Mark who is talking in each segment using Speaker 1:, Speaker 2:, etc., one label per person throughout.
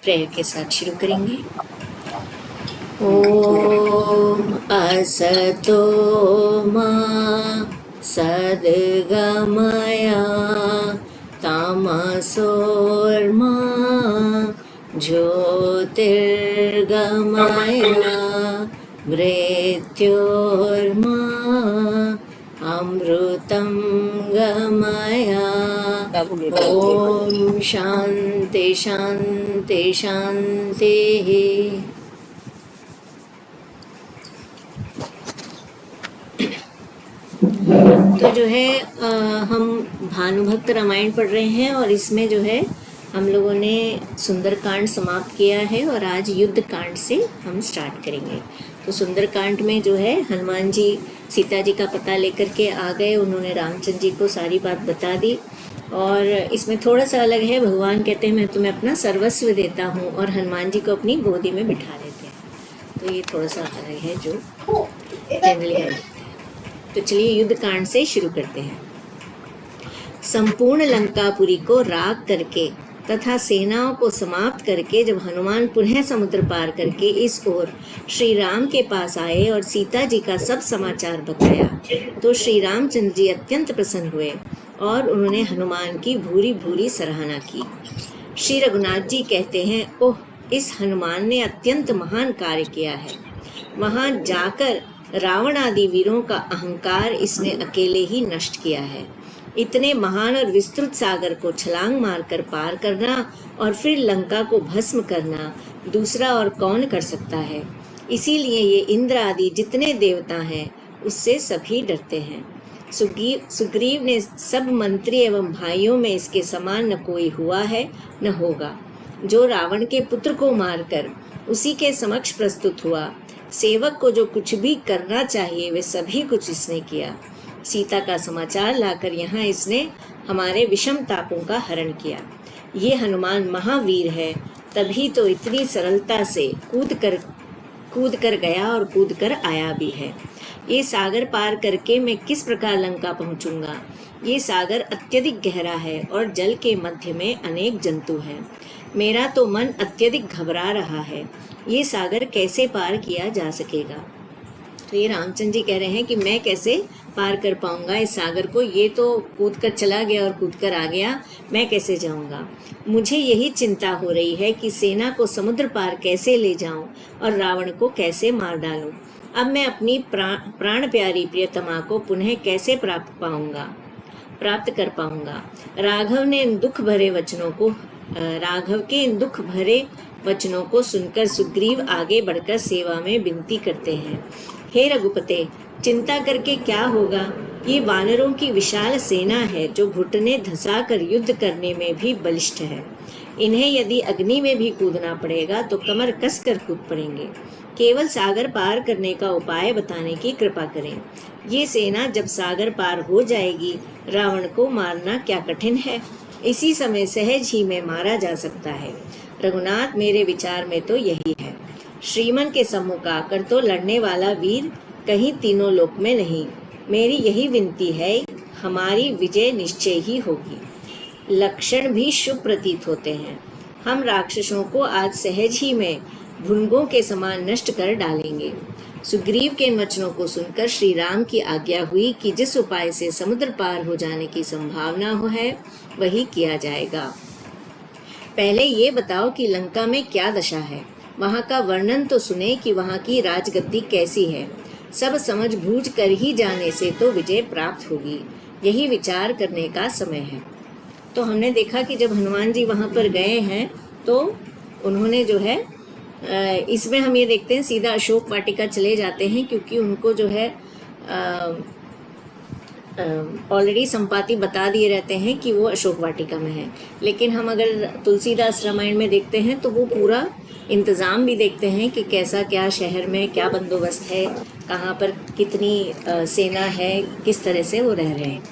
Speaker 1: Prayer के साथ शुरू करेंगे। ओम असतो मा सद्गमया तमसोर्मा ज्योतिर्गमया मृत्योर्मा अमृतं गमया। ओम शांति शांति शांति। तो जो है हम भानुभक्त रामायण पढ़ रहे हैं और इसमें जो है हम लोगों ने सुंदरकांड समाप्त किया है और आज युद्ध कांड से हम स्टार्ट करेंगे। तो सुंदरकांड में जो है हनुमान जी सीता जी का पता लेकर के आ गए, उन्होंने रामचंद्र जी को सारी बात बता दी। और इसमें थोड़ा सा अलग है, भगवान कहते हैं मैं तुम्हें अपना सर्वस्व देता हूँ और हनुमान जी को अपनी गोदी में बिठा लेते हैं। तो ये थोड़ा सा अलग है जो जनरली है। तो चलिए युद्ध कांड से शुरू करते हैं। संपूर्ण लंकापुरी को राख करके तथा सेनाओं को समाप्त करके जब हनुमान पुनः समुद्र पार करके इस ओर श्री राम के पास आए और सीता जी का सब समाचार बताया तो श्री रामचंद्र जी अत्यंत प्रसन्न हुए और उन्होंने हनुमान की भूरी भूरी सराहना की। श्री रघुनाथ जी कहते हैं, ओह, इस हनुमान ने अत्यंत महान कार्य किया है। वहां जाकर रावण आदि वीरों का अहंकार इसने अकेले ही नष्ट किया है। इतने महान और विस्तृत सागर को छलांग मारकर पार करना और फिर लंका को भस्म करना दूसरा और कौन कर सकता है। इसीलिए ये इंद्र आदि जितने देवता हैं उससे सभी डरते हैं। सुग्रीव ने सब मंत्री एवं भाइयों में इसके समान न कोई हुआ है न होगा, जो रावण के पुत्र को मारकर उसी के समक्ष प्रस्तुत हुआ। सेवक को जो कुछ भी करना चाहिए वे सभी कुछ इसने किया। सीता का समाचार लाकर यहाँ इसने हमारे विषम तापों का हरण किया। ये हनुमान महावीर है, तभी तो इतनी सरलता से कूद कर गया और कूद कर आया भी है। ये सागर पार करके मैं किस प्रकार लंका पहुँचूंगा। ये सागर अत्यधिक गहरा है और जल के मध्य में अनेक जंतु हैं। मेरा तो मन अत्यधिक घबरा रहा है। ये सागर कैसे पार किया जा सकेगा। तो ये रामचंद्र जी कह रहे हैं कि मैं कैसे पार कर पाऊंगा इस सागर को। ये तो कूद कर चला गया और कूद कर आ गया, मैं कैसे जाऊंगा। मुझे यही चिंता हो रही है कि सेना को समुद्र पार कैसे ले जाऊं और रावण को कैसे मार डालूं। अब मैं अपनी प्राण प्यारी प्रियतमा को पुनः कैसे प्राप्त कर पाऊंगा। राघव के इन दुख भरे वचनों को सुनकर सुग्रीव आगे बढ़कर सेवा में विनती करते हैं। हे रघुपते, चिंता करके क्या होगा। ये वानरों की विशाल सेना है जो घुटने धंसा कर युद्ध करने में भी बलिष्ठ है। इन्हें यदि अग्नि में भी कूदना पड़ेगा तो कमर कस कर कूद पड़ेंगे। केवल सागर पार करने का उपाय बताने की कृपा करें। ये सेना जब सागर पार हो जाएगी, रावण को मारना क्या कठिन है। इसी समय सहज ही में मारा जा सकता है। रघुनाथ, मेरे विचार में तो यही है। श्रीमन के सम्मुख आकर तो लड़ने वाला वीर कहीं तीनों लोक में नहीं। मेरी यही विनती है, हमारी विजय निश्चय ही होगी। लक्षण भी शुभ प्रतीत होते हैं। हम राक्षसों को आज सहज ही में भुनगों के समान नष्ट कर डालेंगे। सुग्रीव के वचनों को सुनकर श्री राम की आज्ञा हुई कि जिस उपाय से समुद्र पार हो जाने की संभावना है वही किया जाएगा। पहले ये बताओ कि लंका में क्या दशा है। वहाँ का वर्णन तो सुने कि वहाँ की राजगद्दी कैसी है। सब समझ बूझ कर ही जाने से तो विजय प्राप्त होगी। यही विचार करने का समय है। तो हमने देखा कि जब हनुमान जी वहाँ पर गए हैं तो उन्होंने जो है इसमें हम ये देखते हैं सीधा अशोक वाटिका चले जाते हैं, क्योंकि उनको जो है ऑलरेडी संपाति बता दिए रहते हैं कि वो अशोक वाटिका में है। लेकिन हम अगर तुलसीदास रामायण में देखते हैं तो वो पूरा इंतज़ाम भी देखते हैं कि कैसा क्या शहर में क्या बंदोबस्त है, कहाँ पर कितनी सेना है, किस तरह से वो रह रहे हैं।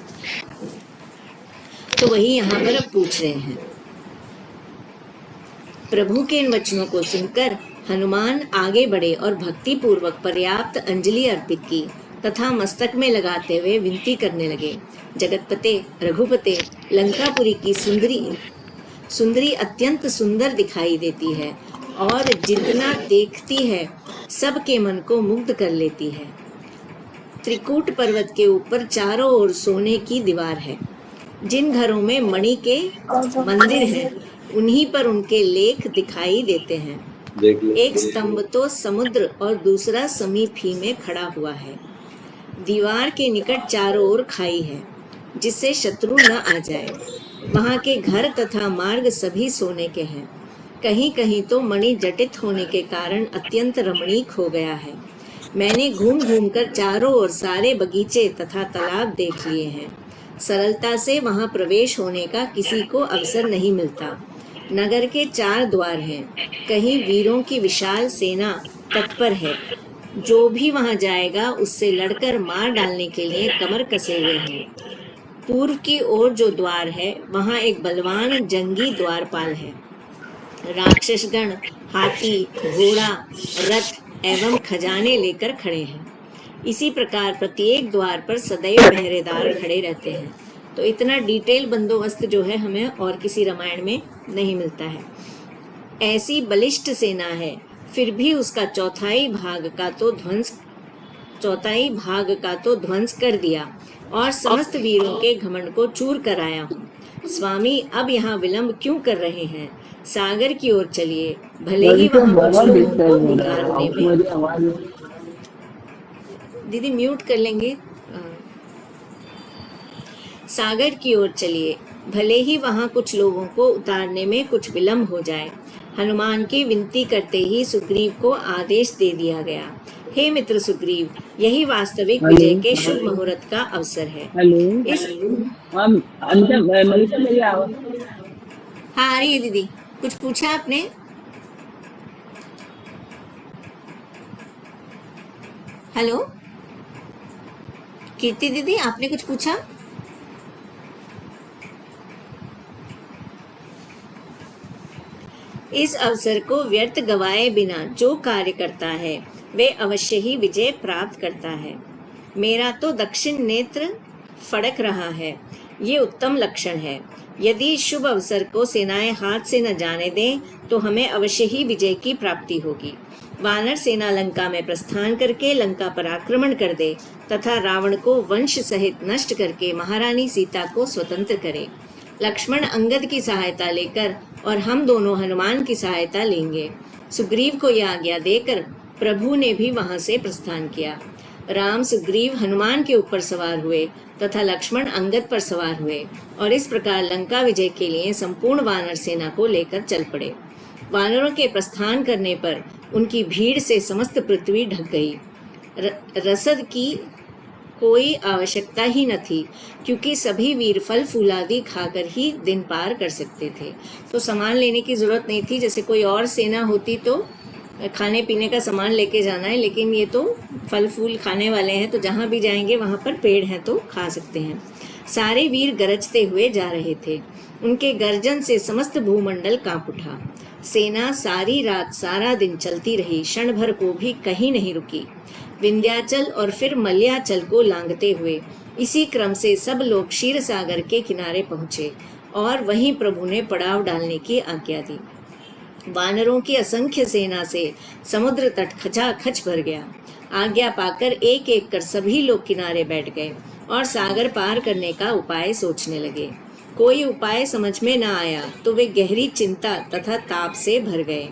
Speaker 1: तो वही यहाँ पर अब पूछ रहे हैं। प्रभु के इन वचनों को सुनकर हनुमान आगे बढ़े और भक्ति पूर्वक पर्याप्त अंजलि अर्पित की तथा मस्तक में लगाते हुए विनती करने लगे। जगतपते, रघुपते, लंकापुरी की सुंदरी अत्यंत सुंदर दिखाई देती है और जितना देखती है सबके मन को मुग्ध कर लेती है। त्रिकूट पर्वत के ऊपर चारों ओर सोने की दीवार है। जिन घरों में मणि के मंदिर हैं, उन्हीं पर उनके लेख दिखाई देते हैं। एक स्तंभ तो समुद्र और दूसरा समीप ही में खड़ा हुआ है। दीवार के निकट चारों ओर खाई है, जिससे शत्रु न आ जाए। वहां के घर तथा मार्ग सभी सोने के हैं। कहीं कहीं तो मणि जटित होने के कारण अत्यंत रमणीक हो गया है। मैंने घूम घूम कर चारों ओर सारे बगीचे तथा तालाब देख लिए हैं। सरलता से वहां प्रवेश होने का किसी को अवसर नहीं मिलता। नगर के 4 द्वार हैं। कहीं वीरों की विशाल सेना तत्पर है। जो भी वहां जाएगा उससे लड़कर मार डालने के लिए कमर कसे हुए हैं। पूर्व की ओर जो द्वार है, वहां एक बलवान जंगी द्वारपाल है। राक्षसगण हाथी, घोड़ा, रथ एवं खजाने लेकर खड़े हैं। इसी प्रकार प्रत्येक द्वार पर सदैव पहरेदार खड़े रहते हैं। तो इतना डिटेल बंदोबस्त जो है हमें और किसी रामायण में नहीं मिलता है। ऐसी बलिष्ठ सेना है, फिर भी उसका चौथाई भाग का तो ध्वंस कर दिया और समस्त वीरों के घमंड को चूर कराया हूँ। स्वामी, अब यहाँ विलंब क्यों कर रहे हैं? सागर की ओर चलिए, भले ही वहाँ कुछ लोगों को उतारने में। दीदी म्यूट कर लेंगे। सागर की ओर चलिए, भले ही वहाँ कुछ लोगों को उतारने में कुछ विलंब हो जाए। हनुमान की विनती करते ही सुग्रीव को आदेश दे दिया गया। हे मित्र सुग्रीव, यही वास्तविक विजय के शुभ मुहूर्त का अवसर है। हाँ, आ रही है दीदी। कुछ पूछा आपने? हेलो कीर्ति दीदी, आपने कुछ पूछा? इस अवसर को व्यर्थ गवाए बिना जो कार्य करता है वे अवश्य ही विजय प्राप्त करता है। मेरा तो दक्षिण नेत्र फड़क रहा है, ये उत्तम लक्षण है। यदि शुभ अवसर को सेनाएं हाथ से न जाने दें तो हमें अवश्य ही विजय की प्राप्ति होगी। वानर सेना लंका में प्रस्थान करके लंका पर आक्रमण कर दे तथा रावण को वंश सहित नष्ट करके महारानी सीता को स्वतंत्र करे। लक्ष्मण अंगद की सहायता लेकर और हम दोनों हनुमान की सहायता लेंगे। सुग्रीव को यह आज्ञा देकर प्रभु ने भी वहां से प्रस्थान किया। राम सुग्रीव हनुमान के ऊपर सवार हुए तथा लक्ष्मण अंगद पर सवार हुए और इस प्रकार लंका विजय के लिए संपूर्ण वानर सेना को लेकर चल पड़े। वानरों के प्रस्थान करने पर उनकी भीड़ से समस्त पृथ्वी ढक गई। रसद की कोई आवश्यकता ही न थी, क्योंकि सभी वीर फल फूलादि खाकर ही दिन पार कर सकते थे। तो सामान लेने की जरूरत नहीं थी। जैसे कोई और सेना होती तो खाने पीने का सामान लेके जाना है, लेकिन ये तो फल फूल खाने वाले हैं, तो जहाँ भी जाएंगे वहाँ पर पेड़ हैं तो खा सकते हैं। सारे वीर गरजते हुए जा रहे थे। उनके गर्जन से समस्त भूमंडल कांप उठा। सेना सारी रात सारा दिन चलती रही, क्षण भर को भी कहीं नहीं रुकी। विंध्याचल और फिर मल्याचल को लांघते हुए इसी क्रम से सब लोग क्षीर सागर के किनारे पहुंचे और वहीं प्रभु ने पड़ाव डालने की आज्ञा दी। वानरों की असंख्य सेना से समुद्र तट खचाखच भर गया। आज्ञा पाकर एक एक कर सभी लोग किनारे बैठ गए और सागर पार करने का उपाय सोचने लगे। कोई उपाय समझ में न आया तो वे गहरी चिंता तथा ताप से भर गए।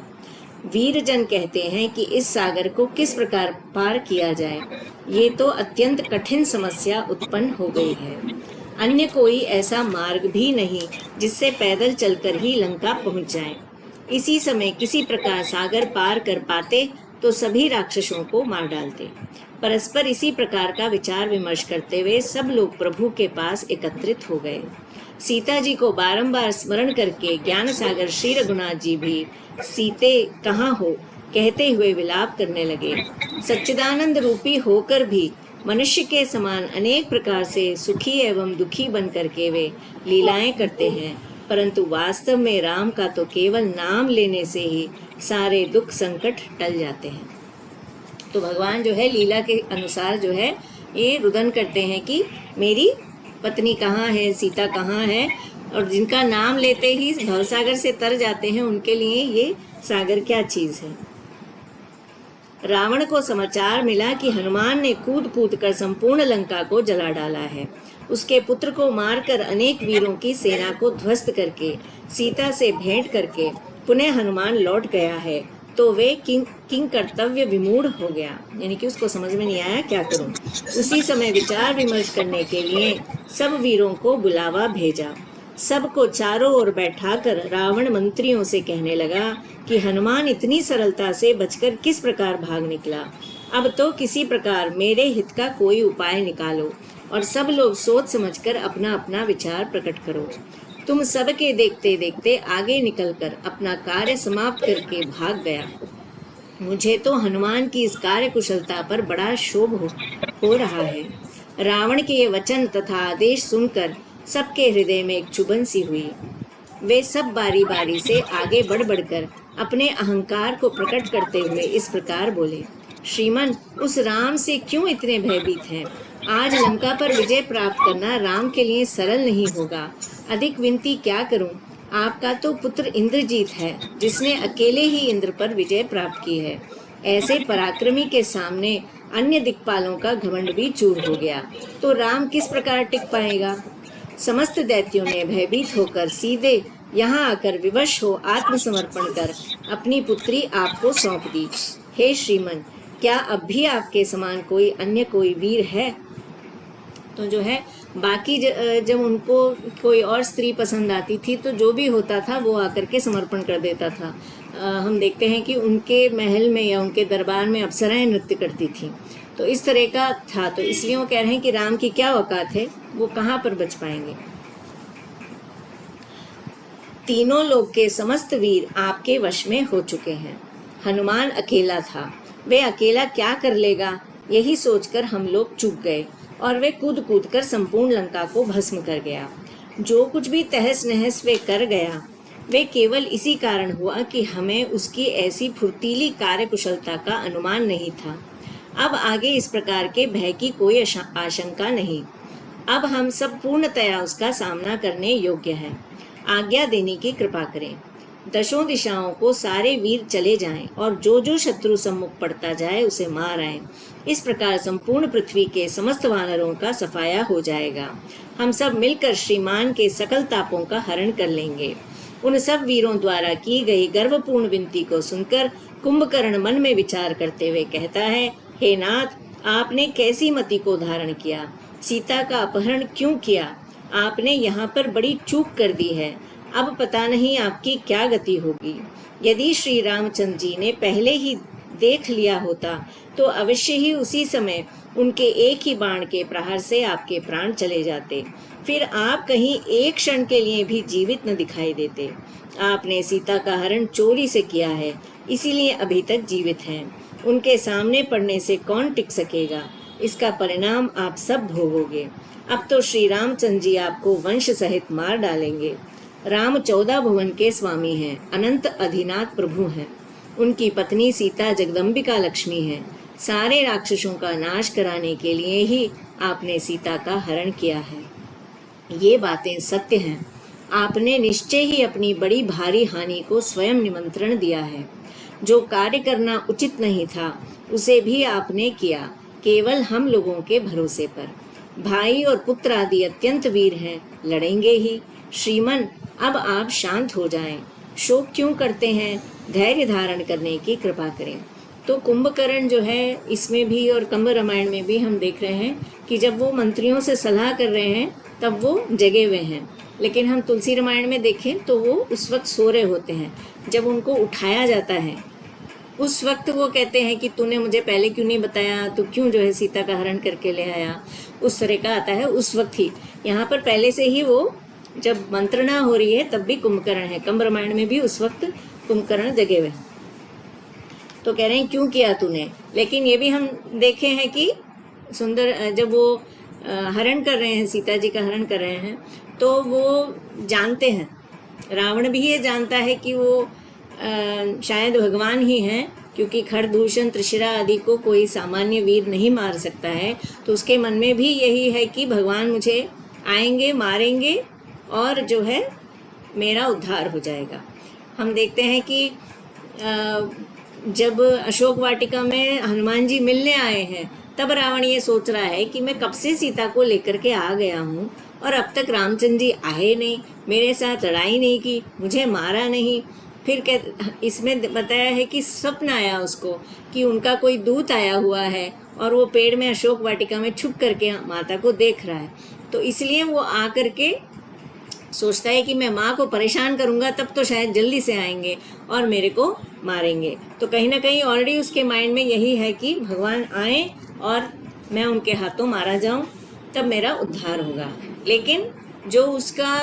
Speaker 1: वीरजन कहते हैं कि इस सागर को किस प्रकार पार किया जाए, ये तो अत्यंत कठिन समस्या उत्पन्न हो गई है। अन्य कोई ऐसा मार्ग भी नहीं जिससे पैदल चलकर ही लंका पहुंच जाए। इसी समय किसी प्रकार सागर पार कर पाते तो सभी राक्षसों को मार डालते। परस्पर इसी प्रकार का विचार विमर्श करते हुए सब लोग प्रभु के पास एकत्रित हो गए। सीता जी को बारंबार स्मरण करके ज्ञान सागर श्री रघुनाथ जी भी सीते कहाँ हो कहते हुए विलाप करने लगे। सच्चिदानंद रूपी होकर भी मनुष्य के समान अनेक प्रकार से सुखी एवं दुखी बन करके वे लीलाएं करते हैं, परंतु वास्तव में राम का तो केवल नाम लेने से ही सारे दुख संकट टल जाते हैं। तो भगवान जो है लीला के अनुसार जो है ये रुदन करते हैं कि मेरी पत्नी कहाँ है, सीता कहाँ है, और जिनका नाम लेते ही भवसागर से तर जाते हैं उनके लिए ये सागर क्या चीज है। रावण को समाचार मिला कि हनुमान ने कूद कूद कर संपूर्ण लंका को जला डाला है। उसके पुत्र को मारकर अनेक वीरों की सेना को ध्वस्त करके सीता से भेंट करके पुनः हनुमान लौट गया है, तो वे किंग कर्तव्य विमूढ़ हो गया, यानी कि उसको समझ में नहीं आया क्या करूं। उसी समय विचार विमर्श करने के लिए सब वीरों को बुलावा भेजा। सबको चारों ओर बैठाकर रावण मंत्रियों से कहने लगा कि हनुमान इतनी सरलता से बचकर किस प्रकार भाग निकला। अब तो किसी प्रकार मेरे हित का कोई उपाय निकालो और सब लोग सोच समझकर अपना अपना विचार प्रकट करो। तुम सबके देखते देखते आगे निकलकर अपना कार्य समाप्त करके भाग गया। मुझे तो हनुमान की इस कार्य कुशलता पर बड़ा क्षोभ हो रहा है। रावण के ये वचन तथा आदेश सुनकर सबके हृदय में एक चुभन सी हुई। वे सब बारी बारी से आगे बढ़ बढ़कर अपने अहंकार को प्रकट करते हुए इस प्रकार बोले, श्रीमन, उस राम से क्यों इतने भयभीत हैं? आज लंका पर विजय प्राप्त करना राम के लिए सरल नहीं होगा। अधिक विनती क्या करूं? आपका तो पुत्र इंद्रजीत है, जिसने अकेले ही इंद्र पर विजय प्राप्त की है। ऐसे पराक्रमी के सामने अन्य दिक्पालों का घमंड भी चूर हो गया, तो राम किस प्रकार टिक पाएगा? समस्त दैत्यों ने भयभीत होकर सीधे यहाँ आकर विवश हो आत्मसमर्पण कर अपनी पुत्री आपको सौंप दी। हे श्रीमन, क्या अब भी आपके समान कोई वीर है? तो जो है बाकी जब उनको कोई और स्त्री पसंद आती थी तो जो भी होता था वो आकर के समर्पण कर देता था। हम देखते हैं कि उनके महल में या उनके दरबार में अप्सराएं नृत्य करती थी, तो इस तरह का था। तो इसलिए वो कह रहे हैं कि राम की क्या औकात है, वो कहाँ पर बच पाएंगे। तीनों लोक के समस्त वीर आपके वश में हो चुके हैं। हनुमान अकेला था, वे अकेला क्या कर लेगा, यही सोचकर हम लोग चूक गए और वे कूद कूद कर संपूर्ण लंका को भस्म कर गया। जो कुछ भी तहस नहस वे कर गया, वे केवल इसी कारण हुआ कि हमें उसकी ऐसी फुर्तीली कार्य कुशलता का अनुमान नहीं था। अब आगे इस प्रकार के भय की कोई आशंका नहीं। अब हम सब पूर्णतया उसका सामना करने योग्य हैं। आज्ञा देने की कृपा करें। दशों दिशाओं को सारे वीर चले जाएं और जो जो शत्रु सम्मुख पड़ता जाए उसे मार आएं। इस प्रकार संपूर्ण पृथ्वी के समस्त वानरों का सफाया हो जाएगा। हम सब मिलकर श्रीमान के सकल तापों का हरण कर लेंगे। उन सब वीरों द्वारा की गई गर्वपूर्ण विनती को सुनकर कुंभकर्ण मन में विचार करते हुए कहता है, हे नाथ, आपने कैसी मति को धारण किया? सीता का अपहरण क्यों किया? आपने यहाँ पर बड़ी चूक कर दी है। अब पता नहीं आपकी क्या गति होगी। यदि श्री रामचंद्र जी ने पहले ही देख लिया होता तो अवश्य ही उसी समय उनके एक ही बाण के प्रहार से आपके प्राण चले जाते। फिर आप कहीं एक क्षण के लिए भी जीवित न दिखाई देते। आपने सीता का हरण चोरी से किया है, इसीलिए अभी तक जीवित हैं। उनके सामने पड़ने से कौन टिक सकेगा? इसका परिणाम आप सब भोगोगे। अब तो श्री रामचंद्र जी आपको वंश सहित मार डालेंगे। राम 14 भुवन के स्वामी हैं, अनंत अधिनाथ प्रभु हैं। उनकी पत्नी सीता जगदम्बिका लक्ष्मी है। सारे राक्षसों का नाश कराने के लिए ही आपने सीता का हरण किया है। ये बातें सत्य हैं। आपने निश्चय ही अपनी बड़ी भारी हानि को स्वयं निमंत्रण दिया है। जो कार्य करना उचित नहीं था उसे भी आपने किया, केवल हम लोगों के भरोसे पर। भाई और पुत्र आदि अत्यंत वीर हैं, लड़ेंगे ही। श्रीमन, अब आप शांत हो जाएं। शोक क्यों करते हैं? धैर्य धारण करने की कृपा करें। तो कुंभकर्ण जो है इसमें भी और कंब रामायण में भी हम देख रहे हैं कि जब वो मंत्रियों से सलाह कर रहे हैं तब वो जगे हुए हैं, लेकिन हम तुलसी रामायण में देखें तो वो उस वक्त सो रहे होते हैं। जब उनको उठाया जाता है उस वक्त वो कहते हैं कि तूने मुझे पहले क्यों नहीं बताया, तो क्यों जो है सीता का हरण करके ले आया। उस तरह का आता है उस वक्त ही। यहाँ पर पहले से ही वो जब मंत्रणा हो रही है तब भी कुंभकर्ण है। कंब रामायण में भी उस वक्त कुंभकर्ण जगे हुए हैं। तो कह रहे हैं क्यों किया तूने। लेकिन ये भी हम देखे हैं कि सुंदर जब वो हरण कर रहे हैं, सीता जी का हरण कर रहे हैं, तो वो जानते हैं, रावण भी ये जानता है कि वो शायद भगवान ही हैं, क्योंकि खरदूषण त्रिशिरा आदि को कोई सामान्य वीर नहीं मार सकता है। तो उसके मन में भी यही है कि भगवान मुझे आएंगे, मारेंगे और जो है मेरा उद्धार हो जाएगा। हम देखते हैं कि जब अशोक वाटिका में हनुमान जी मिलने आए हैं, तब रावण ये सोच रहा है कि मैं कब से सीता को लेकर के आ गया हूँ और अब तक रामचंद्र जी आए नहीं, मेरे साथ लड़ाई नहीं की, मुझे मारा नहीं। फिर इसमें बताया है कि स्वप्न आया उसको कि उनका कोई दूत आया हुआ है और वो पेड़ में अशोक वाटिका में छुप करके माता को देख रहा है। तो इसलिए वो आ करके सोचता है कि मैं माँ को परेशान करूँगा तब तो शायद जल्दी से आएंगे और मेरे को मारेंगे। तो कहीं ना कहीं ऑलरेडी उसके माइंड में यही है कि भगवान आए और मैं उनके हाथों मारा जाऊं, तब मेरा उद्धार होगा। लेकिन जो उसका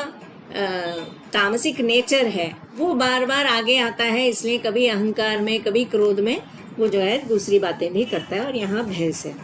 Speaker 1: तामसिक नेचर है वो बार बार आगे आता है, इसलिए कभी अहंकार में कभी क्रोध में वो जो है दूसरी बातें भी करता है। और यहाँ भैंस है।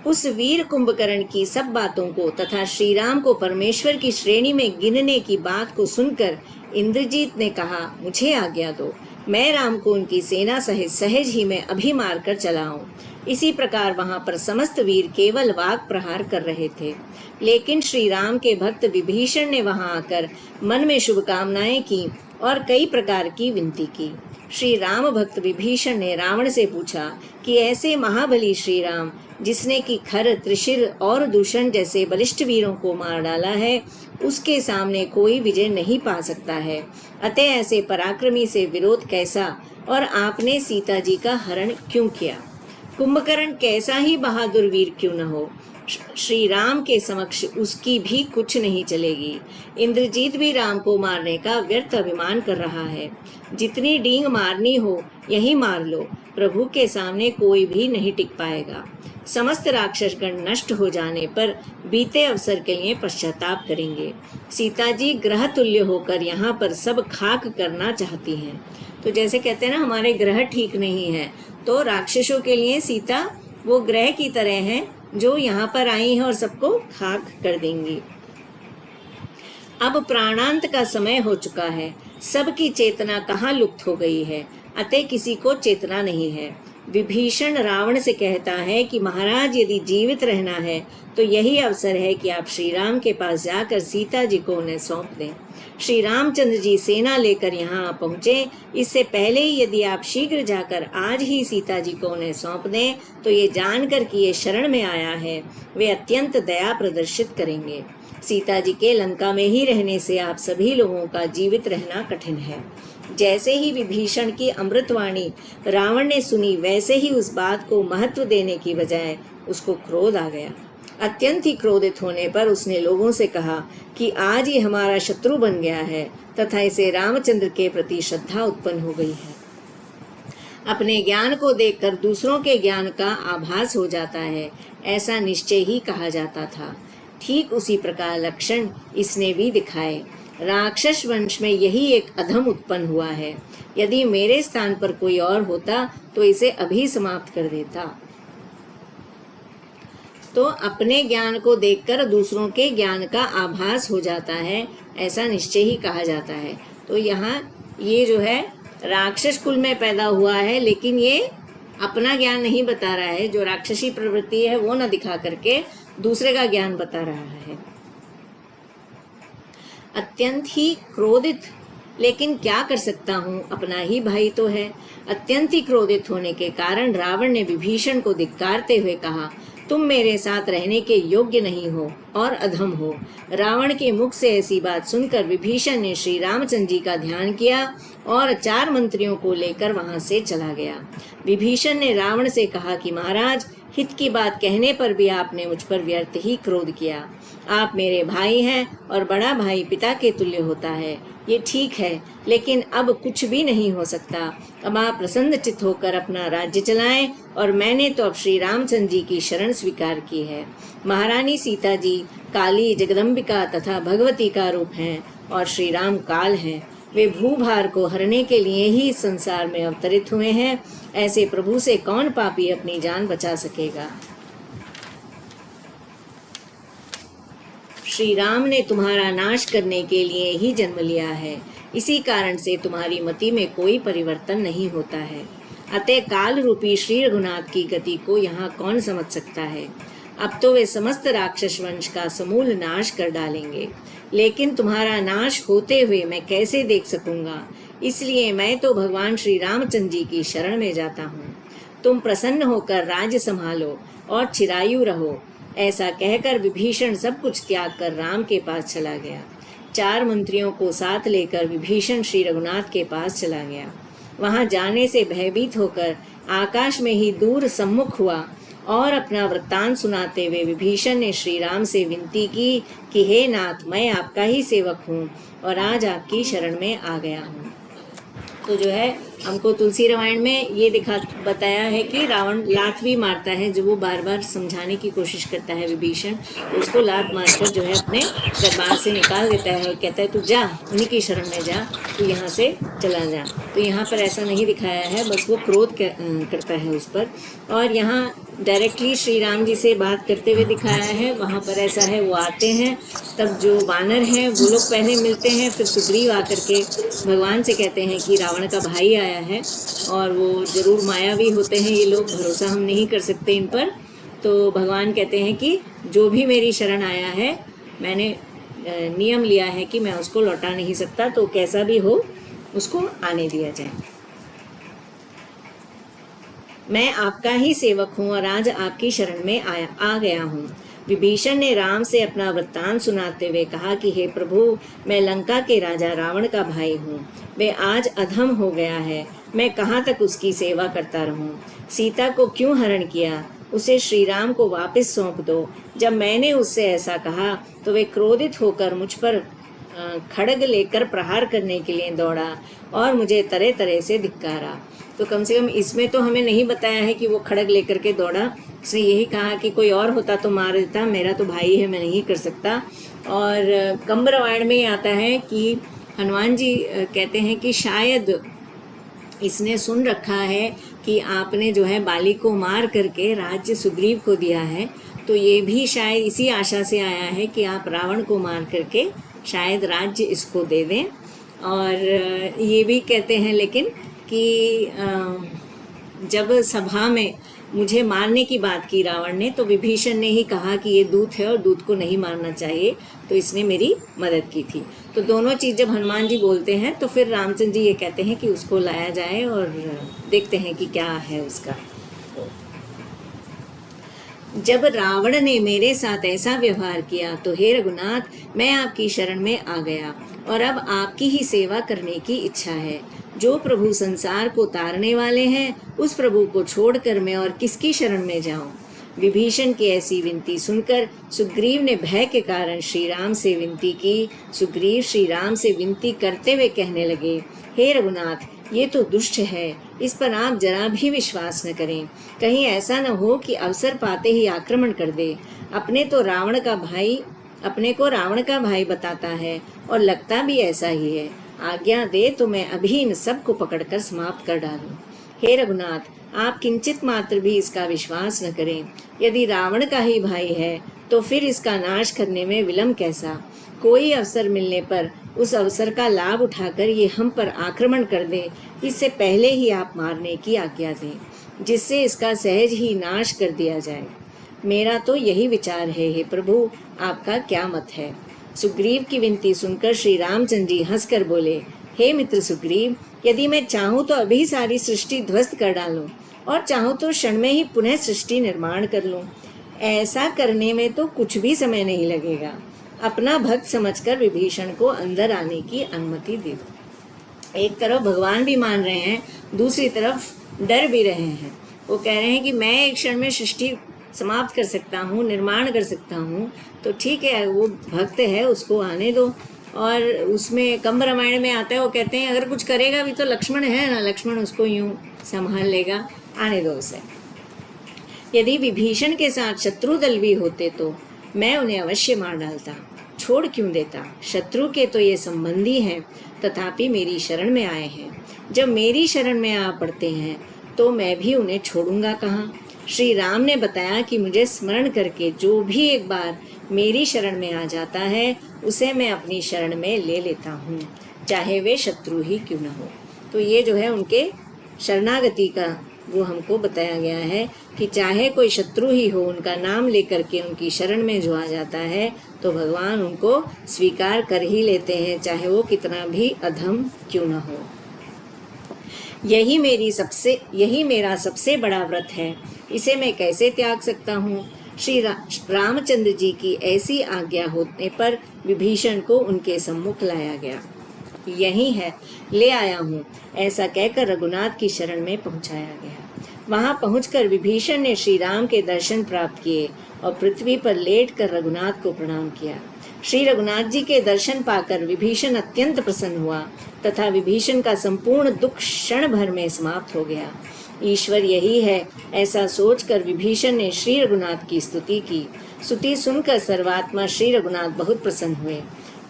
Speaker 1: उस वीर कुंभकर्ण की सब बातों को तथा श्री राम को परमेश्वर की श्रेणी में गिनने की बात को सुनकर इंद्रजीत ने कहा, मुझे आज्ञा दो, मैं राम को उनकी सेना सहित सहज ही में अभी मार कर चला आऊं। इसी प्रकार वहां पर समस्त वीर केवल वाक प्रहार कर रहे थे, लेकिन श्री राम के भक्त विभीषण ने वहां आकर मन में शुभकामनाएं की और कई प्रकार की विनती की। श्री राम भक्त विभीषण ने रावण से पूछा कि ऐसे महाबली श्री राम, जिसने कि खर, त्रिशिर और दूषण जैसे बलिष्ठ वीरों को मार डाला है, उसके सामने कोई विजय नहीं पा सकता है। अतः ऐसे पराक्रमी से विरोध कैसा, और आपने सीता जी का हरण क्यों किया? कुंभकर्ण कैसा ही बहादुर वीर क्यों न हो, श्री राम के समक्ष उसकी भी कुछ नहीं चलेगी। इंद्रजीत भी राम को मारने का व्यर्थ अभिमान कर रहा है। जितनी डींग मारनी हो यही मार लो, प्रभु के सामने कोई भी नहीं टिक पाएगा। समस्त राक्षसगण नष्ट हो जाने पर बीते अवसर के लिए पश्चाताप करेंगे। सीता जी ग्रह तुल्य होकर यहाँ पर सब खाक करना चाहती हैं। तो जैसे कहते हैं ना, हमारे ग्रह ठीक नहीं है, तो राक्षसों के लिए सीता वो ग्रह की तरह है जो यहाँ पर आई है और सबको खाक कर देंगी। अब प्राणांत का समय हो चुका है, सबकी चेतना कहाँ लुप्त हो गई है, अतः किसी को चेतना नहीं है। विभीषण रावण से कहता है कि महाराज, यदि जीवित रहना है तो यही अवसर है कि आप श्री राम के पास जाकर सीता जी को उन्हें सौंप दें। श्री रामचंद्र जी सेना लेकर यहाँ पहुँचे, इससे पहले ही यदि आप शीघ्र जाकर आज ही सीता जी को उन्हें सौंप दें तो ये जानकर कि ये शरण में आया है, वे अत्यंत दया प्रदर्शित करेंगे। सीता जी के लंका में ही रहने से आप सभी लोगों का जीवित रहना कठिन है। जैसे ही विभीषण की अमृतवाणी रावण ने सुनी, वैसे ही उस बात को महत्व देने की बजाय उसको क्रोध आ गया। अत्यंत ही क्रोधित होने पर उसने लोगों से कहा कि आज ये हमारा शत्रु बन गया है तथा इसे रामचंद्र के प्रति श्रद्धा उत्पन्न हो गई है। अपने ज्ञान को देखकर दूसरों के ज्ञान का आभास हो जाता है, ऐसा निश्चय ही कहा जाता था। ठीक उसी प्रकार लक्षण इसने भी दिखाए। राक्षस वंश में यही एक अधम उत्पन्न हुआ है। यदि मेरे स्थान पर कोई और होता तो इसे अभी समाप्त कर देता। तो अपने ज्ञान को देखकर दूसरों के ज्ञान का आभास हो जाता है, ऐसा निश्चय ही कहा जाता है। तो यहाँ ये जो है राक्षस कुल में पैदा हुआ है, लेकिन ये अपना ज्ञान नहीं बता रहा है। जो राक्षसी प्रवृत्ति है वो न दिखा करके दूसरे का ज्ञान बता रहा है। अत्यंत ही क्रोधित, लेकिन क्या कर सकता हूँ, अपना ही भाई तो है। अत्यंत ही क्रोधित होने के कारण रावण ने विभीषण को धिक्कारते हुए कहा, तुम मेरे साथ रहने के योग्य नहीं हो और अधम हो। रावण के मुख से ऐसी बात सुनकर विभीषण ने श्री रामचंद्र जी का ध्यान किया और 4 मंत्रियों को लेकर वहां से चला गया। विभीषण ने रावण से कहा कि महाराज, हित की बात कहने पर भी आपने मुझ पर व्यर्थ ही क्रोध किया। आप मेरे भाई हैं और बड़ा भाई पिता के तुल्य होता है, ये ठीक है, लेकिन अब कुछ भी नहीं हो सकता। अब आप प्रसन्नचित्त होकर अपना राज्य चलाएं, और मैंने तो अब श्री रामचंद्र जी की शरण स्वीकार की है। महारानी सीता जी काली, जगदम्बिका तथा भगवती का रूप हैं और श्री राम काल हैं। वे भूभार को हरने के लिए ही इस संसार में अवतरित हुए हैं। ऐसे प्रभु से कौन पापी अपनी जान बचा सकेगा। श्री राम ने तुम्हारा नाश करने के लिए ही जन्म लिया है, इसी कारण से तुम्हारी मति में कोई परिवर्तन नहीं होता है। अतः काल रूपी श्री रघुनाथ की गति को यहाँ कौन समझ सकता है। अब तो वे समस्त राक्षस वंश का समूल नाश कर डालेंगे, लेकिन तुम्हारा नाश होते हुए मैं कैसे देख सकूंगा, इसलिए मैं तो भगवान श्री रामचंद्र जी की शरण में जाता हूँ। तुम प्रसन्न होकर राज्य संभालो और चिरायु रहो। ऐसा कहकर विभीषण सब कुछ त्याग कर राम के पास चला गया। 4 मंत्रियों को साथ लेकर विभीषण श्री रघुनाथ के पास चला गया। वहां जाने से भयभीत होकर आकाश में ही दूर सम्मुख हुआ और अपना वृत्तांत सुनाते हुए विभीषण ने श्री राम से विनती की कि हे नाथ, मैं आपका ही सेवक हूँ और आज आपकी शरण में आ गया हूँ। तो जो है हमको तुलसी रामायण में ये बताया है कि रावण लात भी मारता है, जो वो बार बार समझाने की कोशिश करता है विभीषण, तो उसको लात मारकर जो है अपने दरबार से निकाल देता है और कहता है तू जा, उन्हीं की शरण में जा, तू यहाँ से चला जा। तो यहाँ पर ऐसा नहीं दिखाया है, बस वो क्रोध करता है उस पर। और यहाँ डायरेक्टली श्री राम जी से बात करते हुए दिखाया है, वहाँ पर ऐसा है वो आते हैं, तब जो वानर हैं वो लोग पहले मिलते हैं, फिर सुग्रीव आकर के भगवान से कहते हैं कि रावण का भाई आया है और वो जरूर मायावी होते हैं ये लोग, भरोसा हम नहीं कर सकते इन पर। तो भगवान कहते हैं कि जो भी मेरी शरण आया है, मैंने नियम लिया है कि मैं उसको लौटा नहीं सकता, तो कैसा भी हो उसको आने दिया जाए। मैं आपका ही सेवक हूँ और आज आपकी शरण में आ गया हूँ। विभीषण ने राम से अपना वृत्तांत सुनाते हुए कहा कि हे प्रभु, मैं लंका के राजा रावण का भाई हूँ। वे आज अधम हो गया है, मैं कहाँ तक उसकी सेवा करता रहूँ। सीता को क्यों हरण किया, उसे श्री राम को वापस सौंप दो। जब मैंने उससे ऐसा कहा तो वे क्रोधित होकर मुझ पर खड्ग लेकर प्रहार करने के लिए दौड़ा और मुझे तरह तरह से धिक्कारा। तो कम से कम इसमें तो हमें नहीं बताया है कि वो खड्ग लेकर के दौड़ा, उसने यही कहा कि कोई और होता तो मार देता, मेरा तो भाई है, मैं नहीं कर सकता। और कंब रामायण में आता है कि हनुमान जी कहते हैं कि शायद इसने सुन रखा है कि आपने जो है बाली को मार करके राज्य सुग्रीव को दिया है, तो ये भी शायद इसी आशा से आया है कि आप रावण को मार करके शायद राज्य इसको दे दें। और ये भी कहते हैं लेकिन कि जब सभा में मुझे मारने की बात की रावण ने, तो विभीषण ने ही कहा कि ये दूत है और दूत को नहीं मारना चाहिए, तो इसने मेरी मदद की थी। तो दोनों चीज़ जब हनुमान जी बोलते हैं तो फिर रामचंद्र जी ये कहते हैं कि उसको लाया जाए और देखते हैं कि क्या है उसका। जब रावण ने मेरे साथ ऐसा व्यवहार किया तो हे रघुनाथ, मैं आपकी शरण में आ गया और अब आपकी ही सेवा करने की इच्छा है। जो प्रभु संसार को तारने वाले हैं, उस प्रभु को छोड़कर मैं और किसकी शरण में जाऊं। विभीषण की ऐसी विनती सुनकर सुग्रीव ने भय के कारण श्री राम से विनती की। सुग्रीव श्री राम से विनती करते हुए कहने लगे, हे रघुनाथ, ये तो दुष्ट है, इस पर आप जरा भी विश्वास न करें। कहीं ऐसा न हो कि अवसर पाते ही आक्रमण कर दे। अपने को रावण का भाई बताता है और लगता भी ऐसा ही है। आज्ञा दे तो मैं अभी इन सब को पकड़कर समाप्त कर डालूं। हे रघुनाथ, आप किंचित मात्र भी इसका विश्वास न करें। यदि रावण का ही भाई है तो फिर इसका नाश करने में विलंब कैसा। कोई अवसर मिलने पर उस अवसर का लाभ उठाकर ये हम पर आक्रमण कर दे, इससे पहले ही आप मारने की आज्ञा दें, जिससे इसका सहज ही नाश कर दिया जाए। मेरा तो यही विचार है, हे प्रभु, आपका क्या मत है। सुग्रीव की विनती सुनकर श्री रामचंद्र जी हंसकर बोले, हे मित्र सुग्रीव, यदि मैं चाहूँ तो अभी सारी सृष्टि ध्वस्त कर डालूं और चाहूँ तो क्षण में ही पुनः सृष्टि निर्माण कर लूं। ऐसा करने में तो कुछ भी समय नहीं लगेगा। अपना भक्त समझकर विभीषण को अंदर आने की अनुमति दे दो। एक तरफ भगवान भी मान रहे हैं, दूसरी तरफ डर भी रहे हैं। वो कह रहे हैं कि मैं एक क्षण में सृष्टि समाप्त कर सकता हूँ, निर्माण कर सकता हूँ, तो ठीक है, वो भक्त है, उसको आने दो। और उसमें कंब रामायण में आता है, वो कहते हैं अगर कुछ करेगा भी तो लक्ष्मण है ना, लक्ष्मण उसको यूं संभाल लेगा, आने दो उसे। यदि विभीषण के साथ शत्रु दल भी होते तो मैं उन्हें अवश्य मार डालता, छोड़ क्यों देता। शत्रु के तो ये संबंधी हैं, तथापि मेरी शरण में आए हैं। जब मेरी शरण में आ पड़ते हैं तो मैं भी उन्हें छोड़ूंगा कहाँ। श्री राम ने बताया कि मुझे स्मरण करके जो भी एक बार मेरी शरण में आ जाता है, उसे मैं अपनी शरण में ले लेता हूँ, चाहे वे शत्रु ही क्यों न हो। तो ये जो है उनके शरणागति का वो हमको बताया गया है कि चाहे कोई शत्रु ही हो, उनका नाम लेकर के उनकी शरण में जो आ जाता है तो भगवान उनको स्वीकार कर ही लेते हैं, चाहे वो कितना भी अधम क्यों न हो। यही मेरा सबसे बड़ा व्रत है, इसे मैं कैसे त्याग सकता हूँ। श्री रामचंद्र जी की ऐसी आज्ञा होने पर विभीषण को उनके सम्मुख लाया गया। यही है, ले आया हूँ, ऐसा कहकर रघुनाथ की शरण में पहुँचाया गया। वहां पहुंचकर विभीषण ने श्री राम के दर्शन प्राप्त किए और पृथ्वी पर लेटकर रघुनाथ को प्रणाम किया। श्री रघुनाथ जी के दर्शन पाकर विभीषण अत्यंत प्रसन्न हुआ तथा विभीषण का संपूर्ण दुख क्षण भर में समाप्त हो गया। ईश्वर यही है, ऐसा सोचकर विभीषण ने श्री रघुनाथ की स्तुति की। स्तुति सुनकर सर्वात्मा श्री रघुनाथ बहुत प्रसन्न हुए।